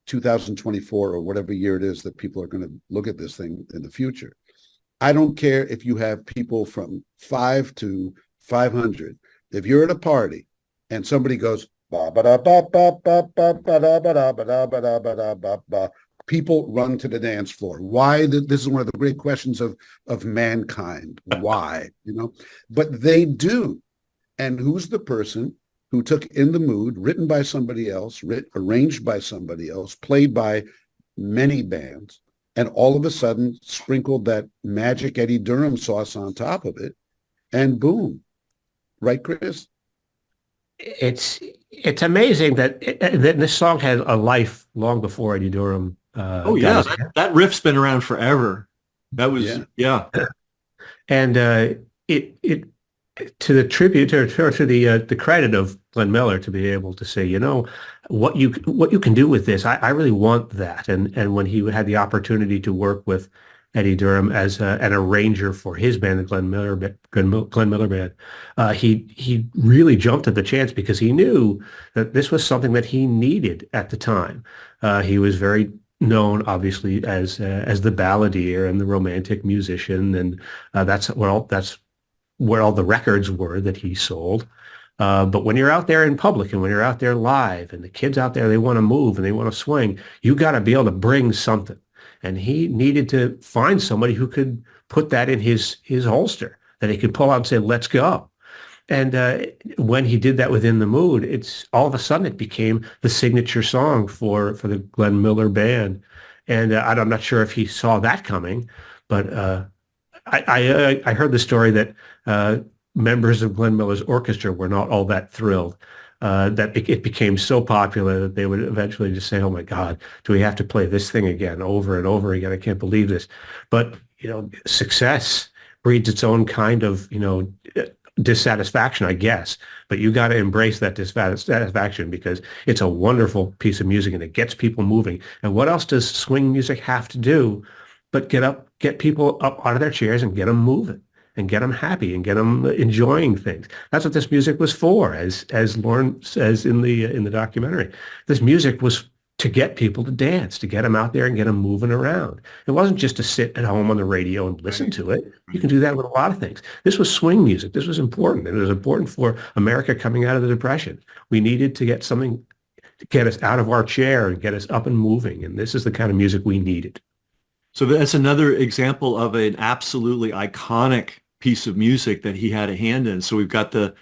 2024 or whatever year it is that people are going to look at this thing in the future, I don't care if you have people from 5 to 500. If you're at a party and somebody goes, ba ba da ba ba ba ba ba da ba da ba da ba da ba da ba ba, people run to the dance floor. Why? This is one of the great questions of mankind. Why? But they do. And who's the person who took In the Mood, written by somebody else, arranged by somebody else, played by many bands, and all of a sudden sprinkled that magic Eddie Durham sauce on top of it, and boom. Right, Chris? It's amazing that this song had a life long before Eddie Durham. That riff's been around forever. That was and it to the tribute to the credit of Glenn Miller to be able to say, what you can do with this. I really want that. And when he had the opportunity to work with Eddie Durham as an arranger for his band, the Glenn Miller Band. He really jumped at the chance because he knew that this was something that he needed at the time. He was very known, obviously, as the balladeer and the romantic musician, and that's where all the records were that he sold. But when you're out there in public and when you're out there live and the kids out there, they want to move and they want to swing, you got to be able to bring something. And he needed to find somebody who could put that in his holster, that he could pull out and say, let's go. And when he did that within the Mood, it's all of a sudden it became the signature song for the Glenn Miller Band. And I'm not sure if he saw that coming, but I heard the story that members of Glenn Miller's orchestra were not all that thrilled. That it became so popular that they would eventually just say, "Oh my God, do we have to play this thing again over and over again? I can't believe this." But success breeds its own kind of dissatisfaction, I guess. But you got to embrace that dissatisfaction because it's a wonderful piece of music and it gets people moving. And what else does swing music have to do but get people up out of their chairs and get them moving? And get them happy and get them enjoying things. That's what this music was for, as Lauren says in the documentary. This music was to get people to dance, to get them out there and get them moving around. It wasn't just to sit at home on the radio and listen to it. You can do that with a lot of things. This was swing music. This was important. And it was important for America coming out of the Depression. We needed to get something to get us out of our chair and get us up and moving. And this is the kind of music we needed. So that's another example of an absolutely iconic piece of music that he had a hand in. So we've got the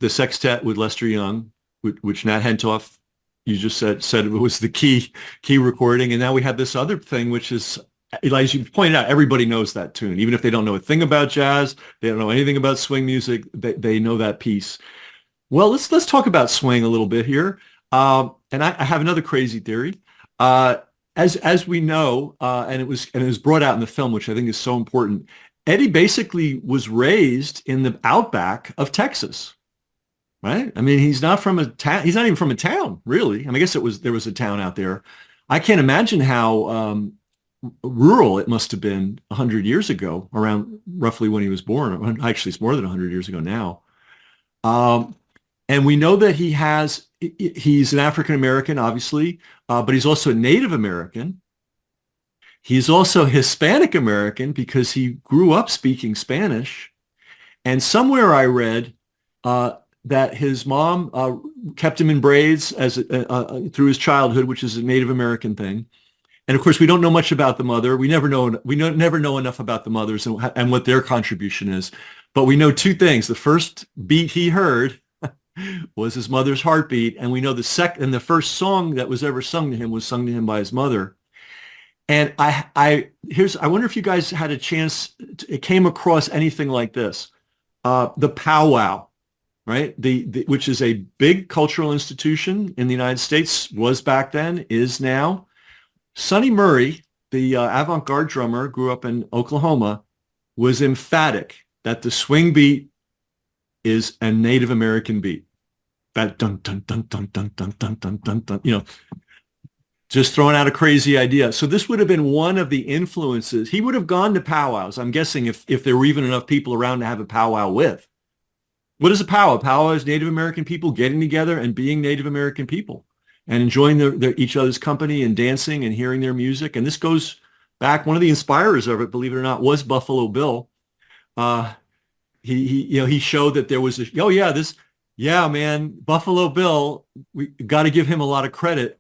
sextet with Lester Young, which Nat Hentoff, you just said it was the key recording, and now we have this other thing, which is, as you pointed out, everybody knows that tune, even if they don't know a thing about jazz, they don't know anything about swing music, they know that piece. Well, let's talk about swing a little bit here, and I have another crazy theory. As we know, and it was brought out in the film, which I think is so important. Eddie basically was raised in the outback of Texas, right? I mean, he's not from a town. He's not even from a town, really. I mean, I guess there was a town out there. I can't imagine how rural it must have been 100 years ago, around roughly when he was born. Actually, it's more than 100 years ago now. And we know that he's an African American, obviously, but he's also a Native American. He's also Hispanic American because he grew up speaking Spanish. And somewhere I read that his mom kept him in braids through his childhood, which is a Native American thing. And of course, we don't know much about the mother. We never know enough about the mothers and what their contribution is. But we know two things. The first beat he heard was his mother's heartbeat, and we know the first song that was ever sung to him was sung to him by his mother. And I wonder if you guys had a chance, it came across anything like this. The powwow, right? Which is a big cultural institution in the United States, was back then, is now. Sonny Murray, the avant-garde drummer, grew up in Oklahoma, was emphatic that the swing beat is a Native American beat. That dun dun dun dun dun dun dun dun dun dun, just throwing out a crazy idea. So this would have been one of the influences. He would have gone to powwows, I'm guessing, if there were even enough people around to have a powwow with. What is a powwow? Powwow is Native American people getting together and being Native American people and enjoying each other's company and dancing and hearing their music. And this goes back, one of the inspirers of it, believe it or not, was Buffalo Bill. He showed that there was Buffalo Bill, we got to give him a lot of credit.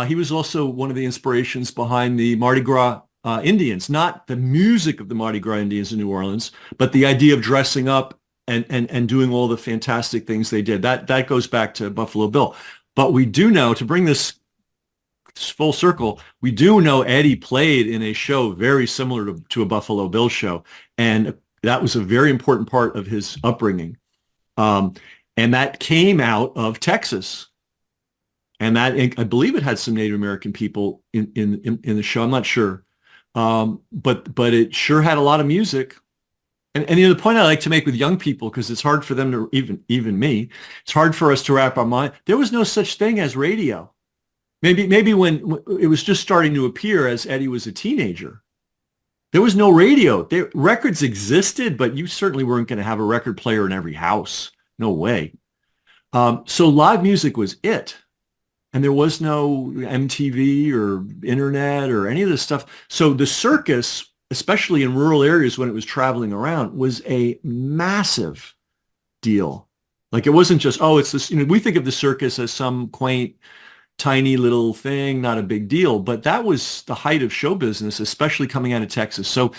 He was also one of the inspirations behind the Mardi Gras Indians, not the music of the Mardi Gras Indians in New Orleans, but the idea of dressing up and doing all the fantastic things they did. That goes back to Buffalo Bill. But we do know, to bring this full circle, we do know Eddie played in a show very similar to a Buffalo Bill show. And that was a very important part of his upbringing. And that came out of Texas. And that, I believe it had some Native American people in the show. I'm not sure. But it sure had a lot of music. And the point I like to make with young people, because it's hard for them to, even me, it's hard for us to wrap our mind. There was no such thing as radio. Maybe when it was just starting to appear as Eddie was a teenager. There was no radio. Records existed, but you certainly weren't going to have a record player in every house. No way. So live music was it. And there was no MTV or internet or any of this stuff. So the circus, especially in rural areas when it was traveling around, was a massive deal. Like it wasn't just, oh, it's this, we think of the circus as some quaint, tiny little thing, not a big deal, but that was the height of show business, especially coming out of Texas. So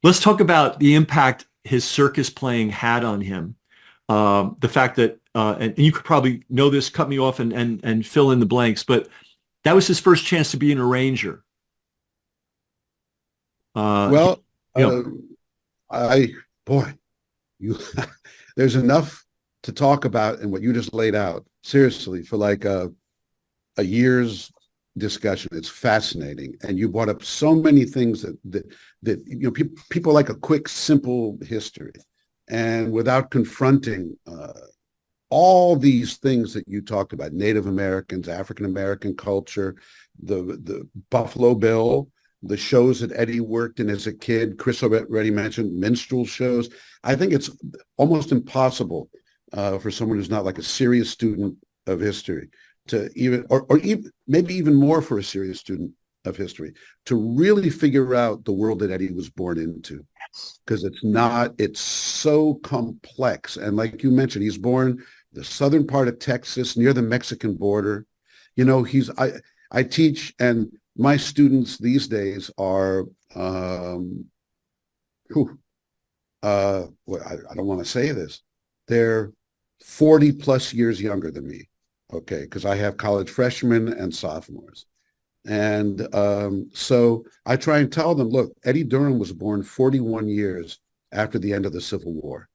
let's talk about the impact his circus playing had on him. The fact that, and you could probably know this, cut me off and fill in the blanks, but that was his first chance to be an arranger. Well, you there's enough to talk about in what you just laid out. Seriously, for like a year's discussion, it's fascinating, and you brought up so many things that people like a quick, simple history, and without confronting all these things that you talked about: Native Americans, African American culture, the Buffalo Bill, the shows that Eddie worked in as a kid. Chris already mentioned minstrel shows. I think it's almost impossible for someone who's not like a serious student of history to even, or even maybe even more for a serious student of history, to really figure out the world that Eddie was born into. Because it's so complex. And like you mentioned, he's born the southern part of Texas near the Mexican border. I teach, and my students these days are, I don't want to say this, they're 40 plus years younger than me. Okay, because I have college freshmen and sophomores. And so I try and tell them, look, Eddie Durham was born 41 years after the end of the Civil War.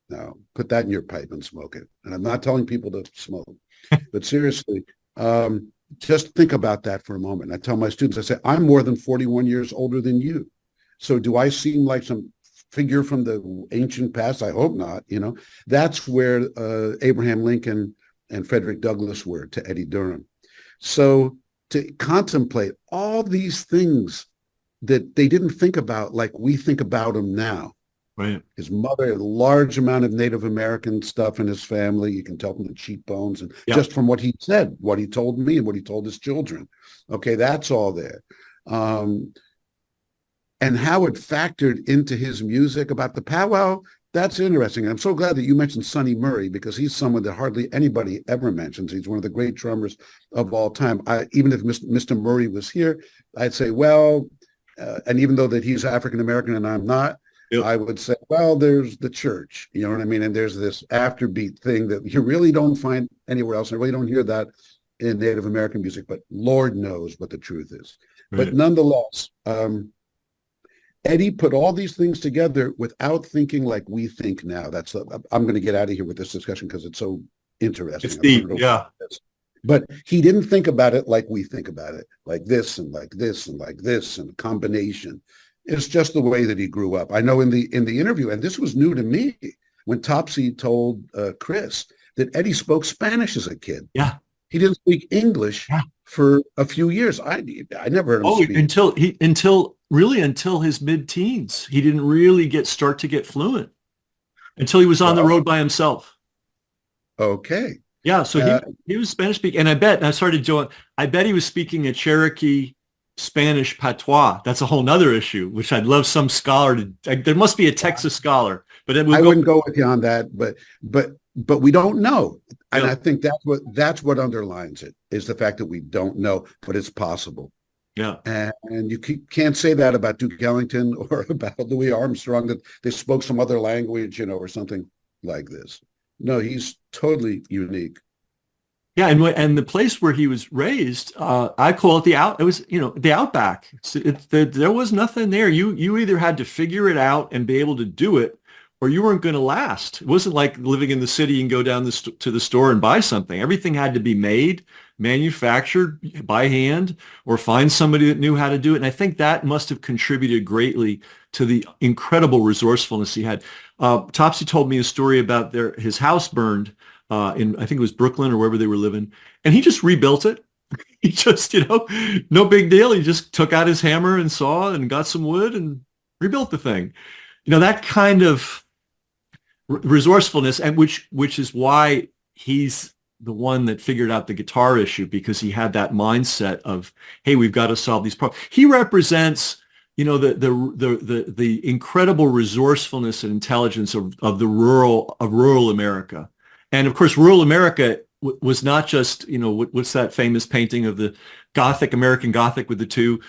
Now, put that in your pipe and smoke it. And I'm not telling people to smoke, but seriously, just think about that for a moment. I tell my students, I say, I'm more than 41 years older than you. So do I seem like some figure from the ancient past? I hope not. That's where Abraham Lincoln and Frederick Douglass were to Eddie Durham. So to contemplate all these things that they didn't think about like we think about them now. Right. His mother had a large amount of Native American stuff in his family. You can tell from the cheekbones and just from what he said, what he told me and what he told his children. Okay, that's all there. And how it factored into his music about the powwow, that's interesting. And I'm so glad that you mentioned Sonny Murray, because he's someone that hardly anybody ever mentions. He's one of the great drummers of all time. Even if Mr. Murray was here, I'd say, well, and even though that he's African-American and I'm not, I would say, well, there's the church, you know what I mean? And there's this afterbeat thing that you really don't find anywhere else. I really don't hear that in Native American music, but Lord knows what the truth is. Right. But nonetheless, Eddie put all these things together without thinking like we think now. I'm going to get out of here with this discussion because it's so interesting. It's deep, yeah. But he didn't think about it like we think about it, like this and like this and like this and a combination. It's just the way that he grew up. I know in the interview, and this was new to me, when Topsy told Chris that Eddie spoke Spanish as a kid. Yeah. He didn't speak English for a few years. I never heard him speak. Until his mid-teens. He didn't really start to get fluent until he was on the road by himself. Okay. Yeah, so he was Spanish speaking, and I bet he was speaking a Cherokee Spanish patois. That's a whole nother issue, which I'd love some scholar to. There must be a Texas scholar, but I wouldn't go with you on that. But we don't know, and I think that's what underlines it, is the fact that we don't know, but it's possible. Yeah, and you can't say that about Duke Ellington or about Louis Armstrong, that they spoke some other language, or something like this. No, he's totally unique. Yeah, and the place where he was raised, I call it the outback. There was nothing there. You either had to figure it out and be able to do it, or you weren't going to last. It wasn't like living in the city and go down to the store and buy something. Everything had to be made, manufactured by hand, or find somebody that knew how to do it. And I think that must have contributed greatly to the incredible resourcefulness he had. Topsy told me a story about his house burned in, I think it was Brooklyn or wherever they were living. And he just rebuilt it. He just, no big deal. He just took out his hammer and saw and got some wood and rebuilt the thing. That kind of resourcefulness, and which is why he's the one that figured out the guitar issue, because he had that mindset of, hey, we've got to solve these problems. He represents, the incredible resourcefulness and intelligence of rural America. And of course, rural America was not just, what's that famous painting of the American Gothic with the two?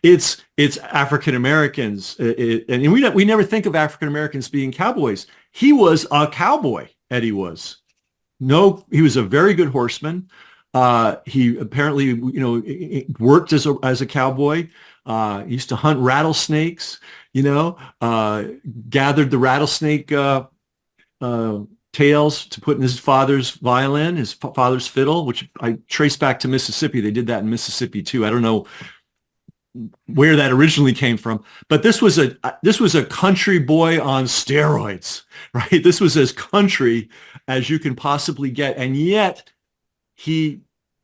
It's African Americans, and we never think of African Americans being cowboys. He was a cowboy. Eddie was. No, he was a very good horseman. He apparently, worked as a cowboy. He used to hunt rattlesnakes. Gathered the rattlesnake tails to put in his father's violin, his father's fiddle, which I trace back to Mississippi. They did that in Mississippi too. I don't know where that originally came from, but this was a country boy on steroids, right? This was as country as you can possibly get, and yet he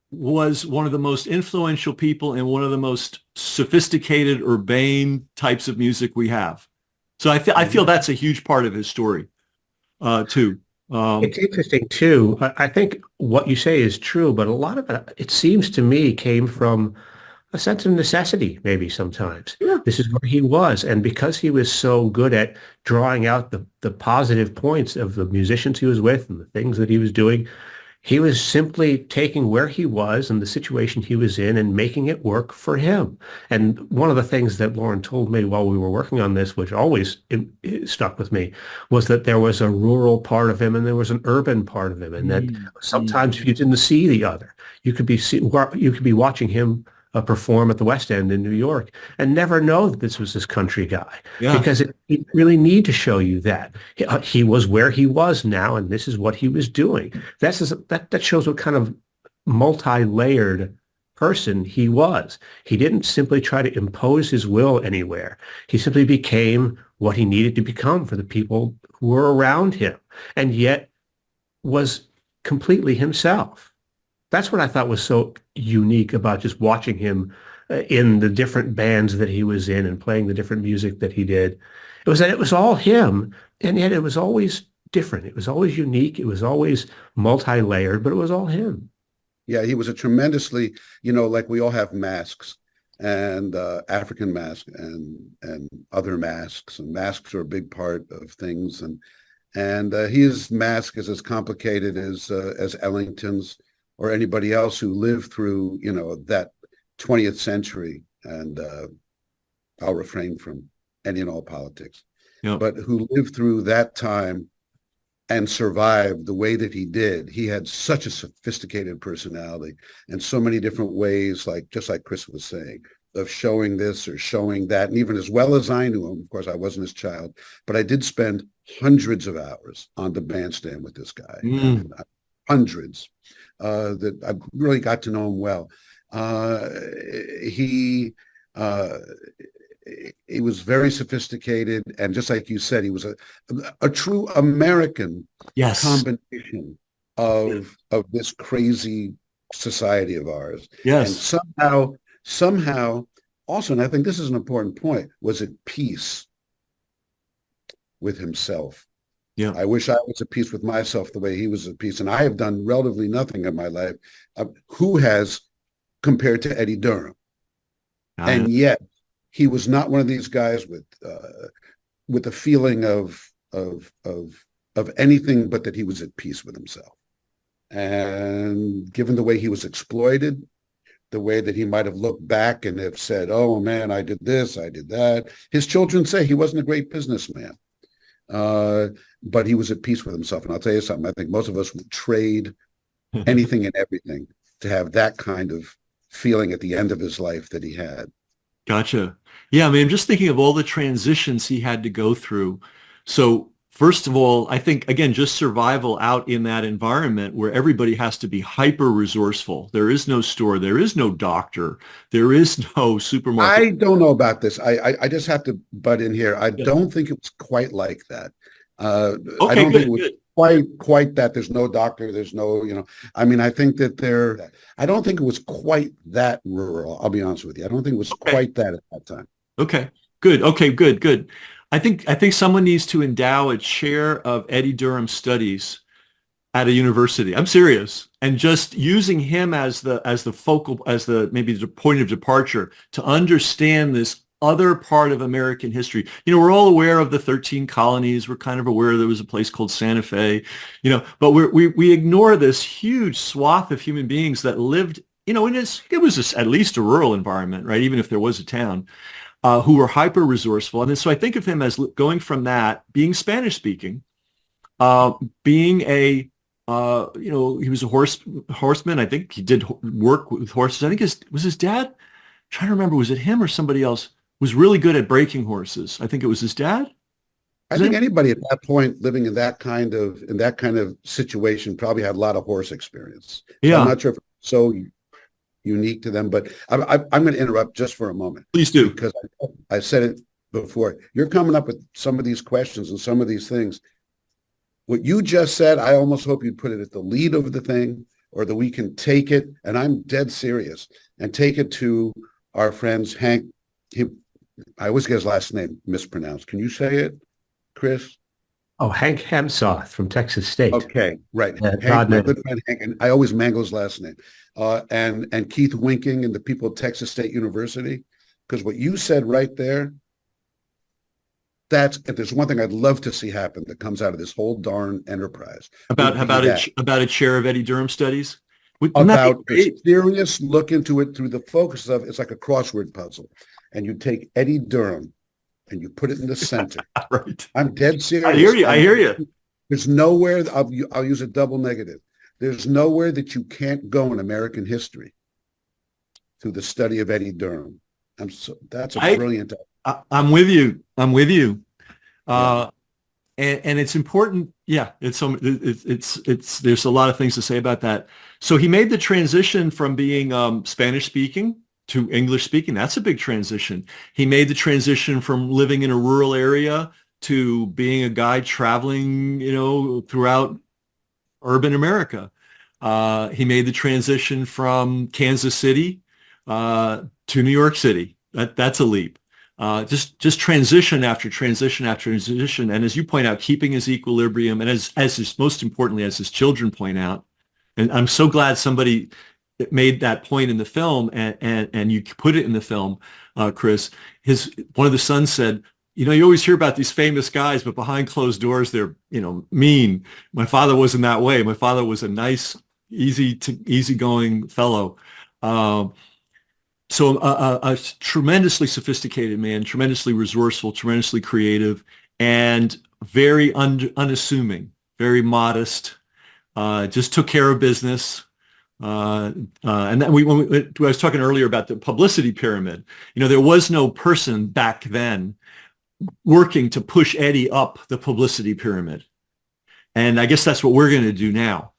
was one of the most influential people in one of the most sophisticated, urbane types of music we have. So I feel that's a huge part of his story, too. It's interesting too. I think what you say is true, but a lot of it seems to me, came from a sense of necessity, maybe sometimes. Yeah. This is where he was. And because he was so good at drawing out the positive points of the musicians he was with and the things that he was doing, he was simply taking where he was and the situation he was in and making it work for him. And one of the things that Lauren told me while we were working on this, which always stuck with me, was that there was a rural part of him and there was an urban part of him, and that sometimes you didn't see the other. You could be watching him perform at the West End in New York and never know that this was this country guy, because it really need to show you that he was where he was now, and this is what he was doing. That shows what kind of multi-layered person he was. He didn't simply try to impose his will anywhere. He simply became what he needed to become for the people who were around him, and yet was completely himself. That's what I thought was so unique about just watching him in the different bands that he was in and playing the different music that he did. It was that it was all him, and yet it was always different. It was always unique. It was always multi-layered, but it was all him. Yeah, he was a tremendously, like we all have masks, and African mask and other masks, and masks are a big part of things. And his mask is as complicated as Ellington's, or anybody else who lived through, that 20th century. And I'll refrain from any and all politics, but who lived through that time and survived the way that he did. He had such a sophisticated personality and so many different ways, just like Chris was saying, of showing this or showing that. And even as well as I knew him, of course, I wasn't his child, but I did spend hundreds of hours on the bandstand with this guy. Hundreds. That I really got to know him well. He was very sophisticated, and just like you said, he was a true American combination of this crazy society of ours. Yes, and somehow also, and I think this is an important point, was at peace with himself. Yeah, I wish I was at peace with myself the way he was at peace. And I have done relatively nothing in my life. Who has, compared to Eddie Durham? And yet he was not one of these guys with a feeling of anything but that he was at peace with himself. And given the way he was exploited, the way that he might have looked back and have said, "Oh man, I did this, I did that." His children say he wasn't a great businessman. But he was at peace with himself. And I'll tell you something, I think most of us would trade anything and everything to have that kind of feeling at the end of his life that he had. Gotcha. Yeah, I mean, I'm just thinking of all the transitions he had to go through. So first of all, I think, again, just survival out in that environment where everybody has to be hyper resourceful. There is no store. There is no doctor. There is no supermarket. I don't know about this. I just have to butt in here. I don't think it was quite like that. Okay, I don't good, think it was quite that. There's no doctor. There's no, I mean, I think that I don't think it was quite that rural. I'll be honest with you. I don't think it was quite that at that time. Okay, good. Okay, good. I think someone needs to endow a chair of Eddie Durham studies at a university. I'm serious. And just using him as the focal, maybe the point of departure to understand this other part of American history. We're all aware of the 13 colonies. We're kind of aware there was a place called Santa Fe, but we ignore this huge swath of human beings that lived, it was at least a rural environment, right? Even if there was a town, who were hyper resourceful. And so I think of him as going from that, being Spanish speaking, being he was a horseman. I think he did work with horses. I think was his dad. I'm trying to remember, was it him or somebody else? Was really good at breaking horses. I think it was his dad. I think anybody at that point living in that kind of situation probably had a lot of horse experience. So Yeah. I'm not sure if it's so unique to them, but I'm going to interrupt just for a moment. Please do. Because I said it before. You're coming up with some of these questions and some of these things. What you just said, I almost hope you'd put it at the lead of the thing, or that we can take it, and I'm dead serious, and take it to our friends Hank. I always get his last name mispronounced. Can you say it, Chris? Oh, Hank Hemsoth from Texas State. Okay, right. Hank, my good friend Hank, and I always mangle his last name. And Keith Winking and the people at Texas State University, because what you said right there, if there's one thing I'd love to see happen that comes out of this whole darn enterprise. About a chair of Eddie Durham studies? About a serious look into it through the focus of, it's like a crossword puzzle. And you take Eddie Durham and you put it in the center. Right. I'm dead serious. I hear you. There's nowhere, I'll use a double negative. There's nowhere that you can't go in American history through the study of Eddie Durham. That's a brilliant. I'm with you. And it's important. Yeah, it's there's a lot of things to say about that. So he made the transition from being Spanish speaking to English speaking. That's a big transition. He made the transition from living in a rural area to being a guy traveling, throughout urban America. He made the transition from Kansas City to New York City. That's a leap. Just transition after transition after transition. And as you point out, keeping his equilibrium, and as his, most importantly, as his children point out, and I'm so glad somebody made that point in the film, and you put it in the film, Chris. One of the sons said, you always hear about these famous guys, but behind closed doors, they're, mean. My father wasn't that way. My father was a nice, easygoing fellow. So a tremendously sophisticated man, tremendously resourceful, tremendously creative, and very unassuming, very modest. Just took care of business. And then I was talking earlier about the publicity pyramid. There was no person back then working to push Eddie up the publicity pyramid. And I guess that's what we're going to do now.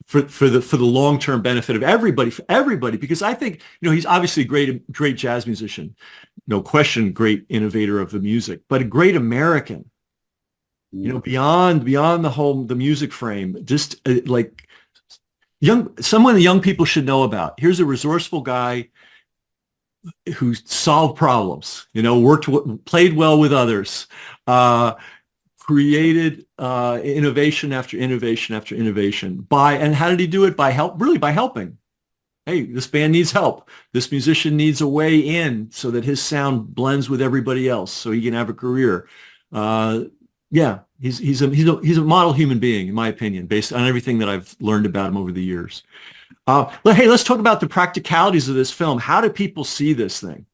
For the long-term benefit of everybody, because I think, he's obviously a great jazz musician, no question, great innovator of the music, but a great American, beyond the music frame, just like someone the young people should know about. Here's a resourceful guy who solved problems, played well with others, created innovation after innovation after innovation. And how did he do it? By helping. Hey, this band needs help. This musician needs a way in so that his sound blends with everybody else, so he can have a career. He's a model human being, in my opinion, based on everything that I've learned about him over the years. Hey, let's talk about the practicalities of this film. How do people see this thing?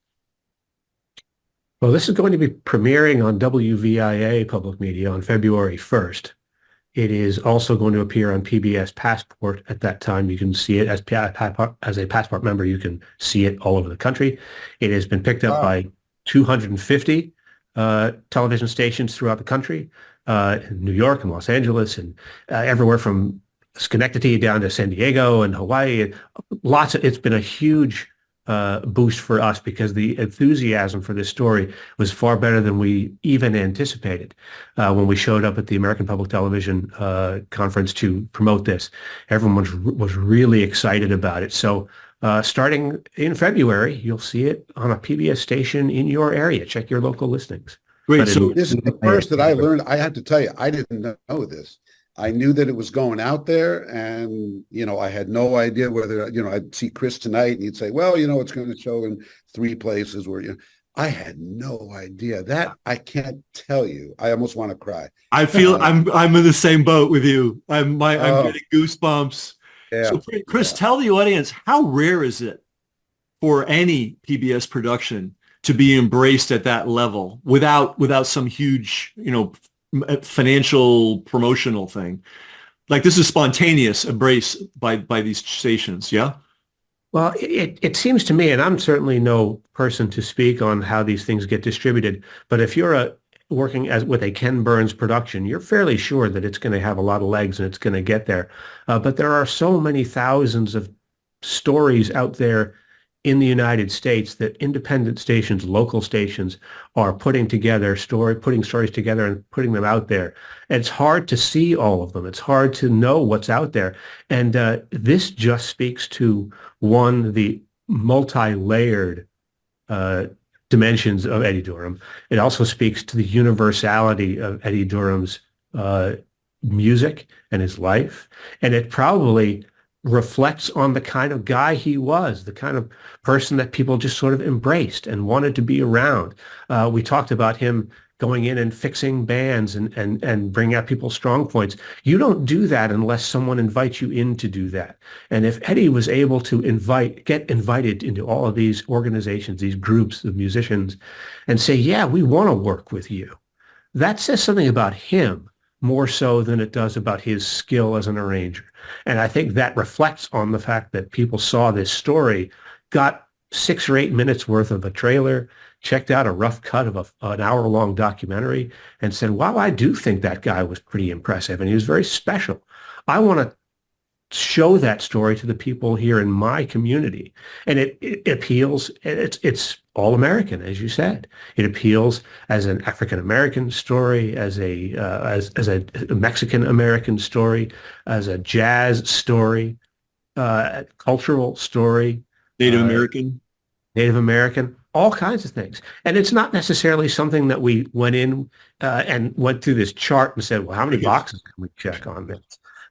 Well, this is going to be premiering on WVIA Public Media on February 1st. It is also going to appear on PBS Passport at that time. You can see it as a Passport member. You can see it all over the country. It has been picked up by 250 television stations throughout the country, in New York and Los Angeles, and everywhere from Schenectady down to San Diego and Hawaii. It's been a huge boost for us because the enthusiasm for this story was far better than we even anticipated when we showed up at the American Public Television conference to promote this. Everyone was really excited about it. So starting in February, you'll see it on a PBS station in your area. Check your local listings. Great. So this is the first that I learned. I have to tell you, I didn't know this. I knew that it was going out there, and I had no idea whether I'd see Chris tonight, and he'd say, "Well, it's going to show in 3 places where I had no idea. That I can't tell you. I almost want to cry. I feel I'm in the same boat with you. I'm getting goosebumps. Yeah, so Chris, tell the audience, how rare is it for any PBS production to be embraced at that level without some huge, financial promotional thing? Like, this is spontaneous embrace by these stations. Yeah. Well, it seems to me, and I'm certainly no person to speak on how these things get distributed, but if you're working with a Ken Burns production, you're fairly sure that it's going to have a lot of legs and it's going to get there. But there are so many thousands of stories out there in the United States that independent stations, local stations, are putting stories together and putting them out there. And it's hard to see all of them. It's hard to know what's out there. And this just speaks to, one, the multi-layered dimensions of Eddie Durham. It also speaks to the universality of Eddie Durham's music and his life. And it probably reflects on the kind of guy he was, the kind of person that people just sort of embraced and wanted to be around. We talked about him going in and fixing bands and bringing out people's strong points. You don't do that unless someone invites you in to do that. And if Eddie was able to get invited into all of these organizations, these groups of musicians, and say, yeah, we want to work with you, that says something about him more so than it does about his skill as an arranger. And I think that reflects on the fact that people saw this story, got 6 or 8 minutes worth of a trailer, checked out a rough cut of an hour-long documentary, and said, wow, I do think that guy was pretty impressive, and he was very special. I want to show that story to the people here in my community. And it appeals, it's all American, as you said. It appeals as an African-American story, as a Mexican-American story, as a jazz story, cultural story. Native American, all kinds of things. And it's not necessarily something that we went in and went through this chart and said, well, how many boxes can we check on this?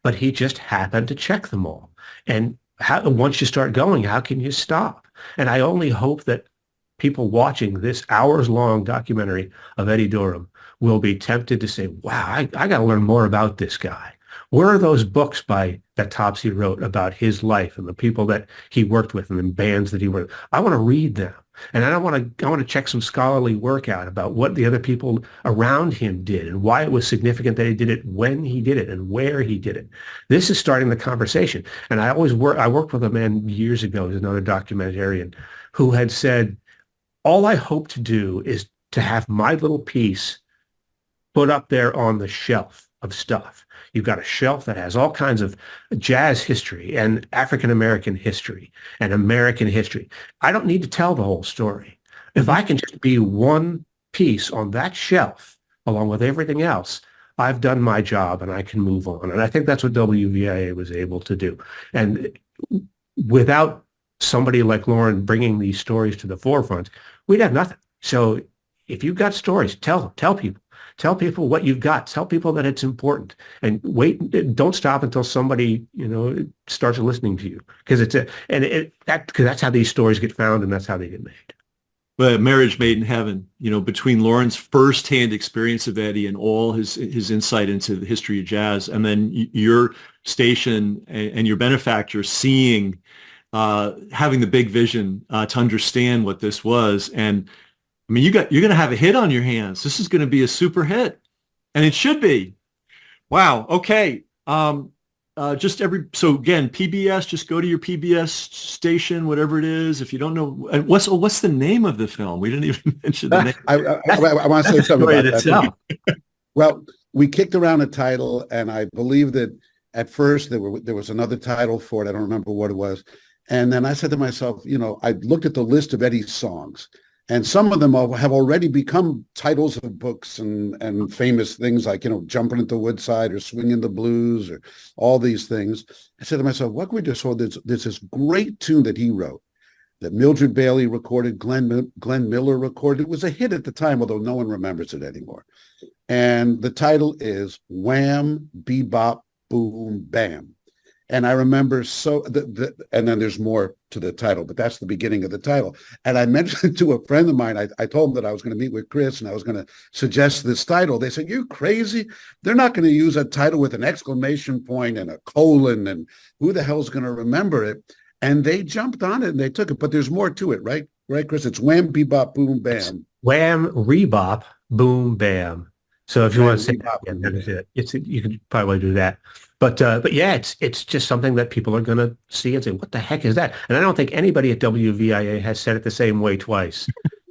But he just happened to check them all. And once you start going, how can you stop? And I only hope that people watching this hours-long documentary of Eddie Durham will be tempted to say, wow, I got to learn more about this guy. Where are those books that Topsy wrote about his life and the people that he worked with and the bands that he worked with? I want to read them. And I want to check some scholarly work out about what the other people around him did and why it was significant that he did it, when he did it, and where he did it. This is starting the conversation. And I worked with a man years ago, who's another documentarian, who had said, all I hope to do is to have my little piece put up there on the shelf of stuff. You've got a shelf that has all kinds of jazz history and African-American history and American history. I don't need to tell the whole story. If I can just be one piece on that shelf, along with everything else, I've done my job and I can move on. And I think that's what WVIA was able to do. And without somebody like Lauren bringing these stories to the forefront, we'd have nothing. So if you've got stories, tell people. Tell people what you've got. Tell people that it's important, and wait. Don't stop until somebody starts listening to you, because that's how these stories get found, and that's how they get made. But marriage made in heaven, between Lauren's firsthand experience of Eddie and all his insight into the history of jazz, and then your station and your benefactor seeing, having the big vision to understand what this was. And I mean, you're going to have a hit on your hands. This is going to be a super hit, and it should be. Wow. Okay. So again, PBS, just go to your PBS station, whatever it is. If you don't know, what's the name of the film? We didn't even mention the name. I want to say something about that. Well, we kicked around a title, and I believe that at first there was another title for it. I don't remember what it was. And then I said to myself, I looked at the list of Eddie's songs, and some of them have already become titles of books and famous things like, Jumping at the Woodside or Swinging the Blues or all these things. I said to myself, what could we just hold? There's this great tune that he wrote that Mildred Bailey recorded, Glenn Miller recorded. It was a hit at the time, although no one remembers it anymore. And the title is Wham, Bebop, Boom, Bam. And I remember and then there's more to the title, but that's the beginning of the title. And I mentioned to a friend of mine, I told him that I was going to meet with Chris and I was going to suggest this title. They said, "You crazy? They're not going to use a title with an exclamation point and a colon, and who the hell's going to remember it?" And they jumped on it and they took it. But there's more to it, right? Right, Chris? It's Wham, Bebop, Boom, Bam. It's Wham, Rebop, Boom, Bam. So if you want to say that again, that is it. You can probably do that. But yeah, it's just something that people are going to see and say, what the heck is that? And I don't think anybody at WVIA has said it the same way twice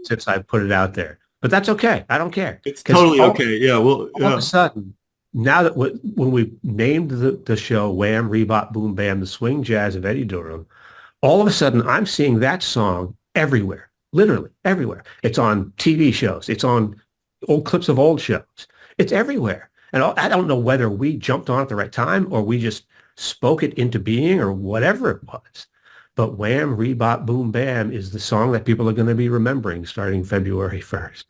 since I put it out there. But that's okay. I don't care. It's totally okay. Yeah. Well, all of a sudden, now that when we named the show Wham, Rebop, Boom, Bam, the swing jazz of Eddie Durham, all of a sudden I'm seeing that song everywhere, literally everywhere. It's on TV shows. It's on old clips of old shows. It's everywhere. And I don't know whether we jumped on at the right time or we just spoke it into being or whatever it was. But Wham, Rebop, Boom, Bam is the song that people are going to be remembering starting February 1st.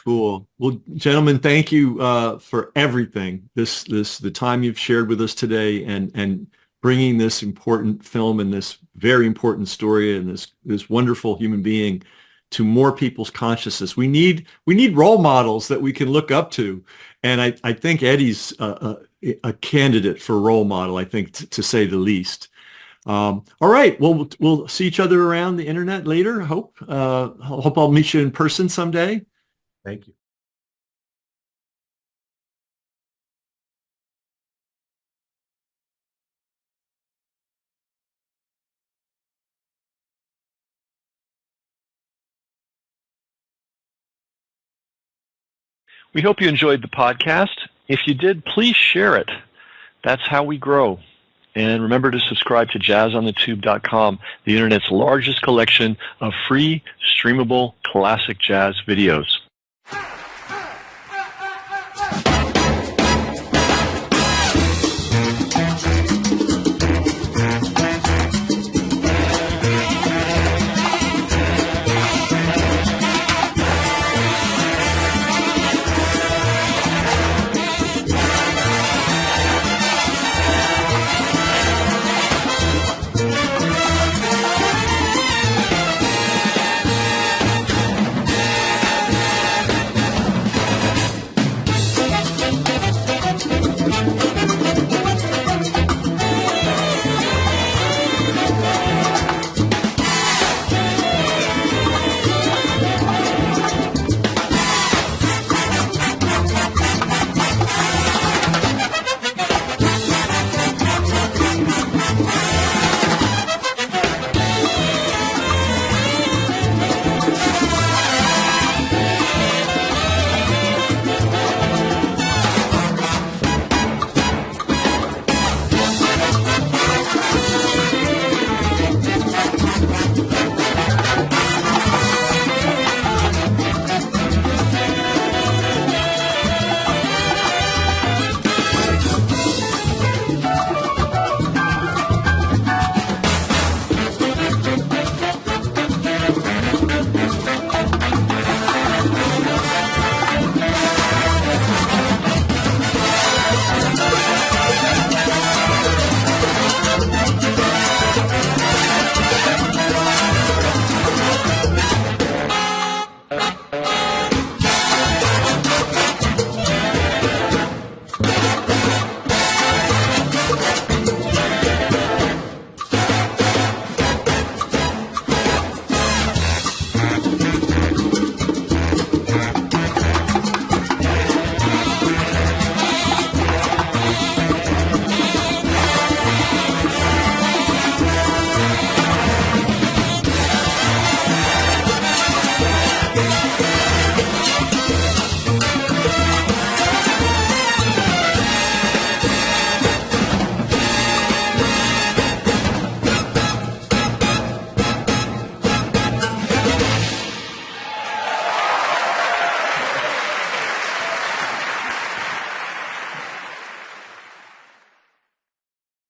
Cool. Well, gentlemen, thank you for everything. The time you've shared with us today and bringing this important film and this very important story and this wonderful human being to more people's consciousness. We need role models that we can look up to. And I think Eddie's a candidate for role model, I think, to say the least. All right. Well, we'll see each other around the internet later. Hope I'll meet you in person someday. Thank you. We hope you enjoyed the podcast. If you did, please share it. That's how we grow. And remember to subscribe to JazzOnTheTube.com, the internet's largest collection of free, streamable, classic jazz videos.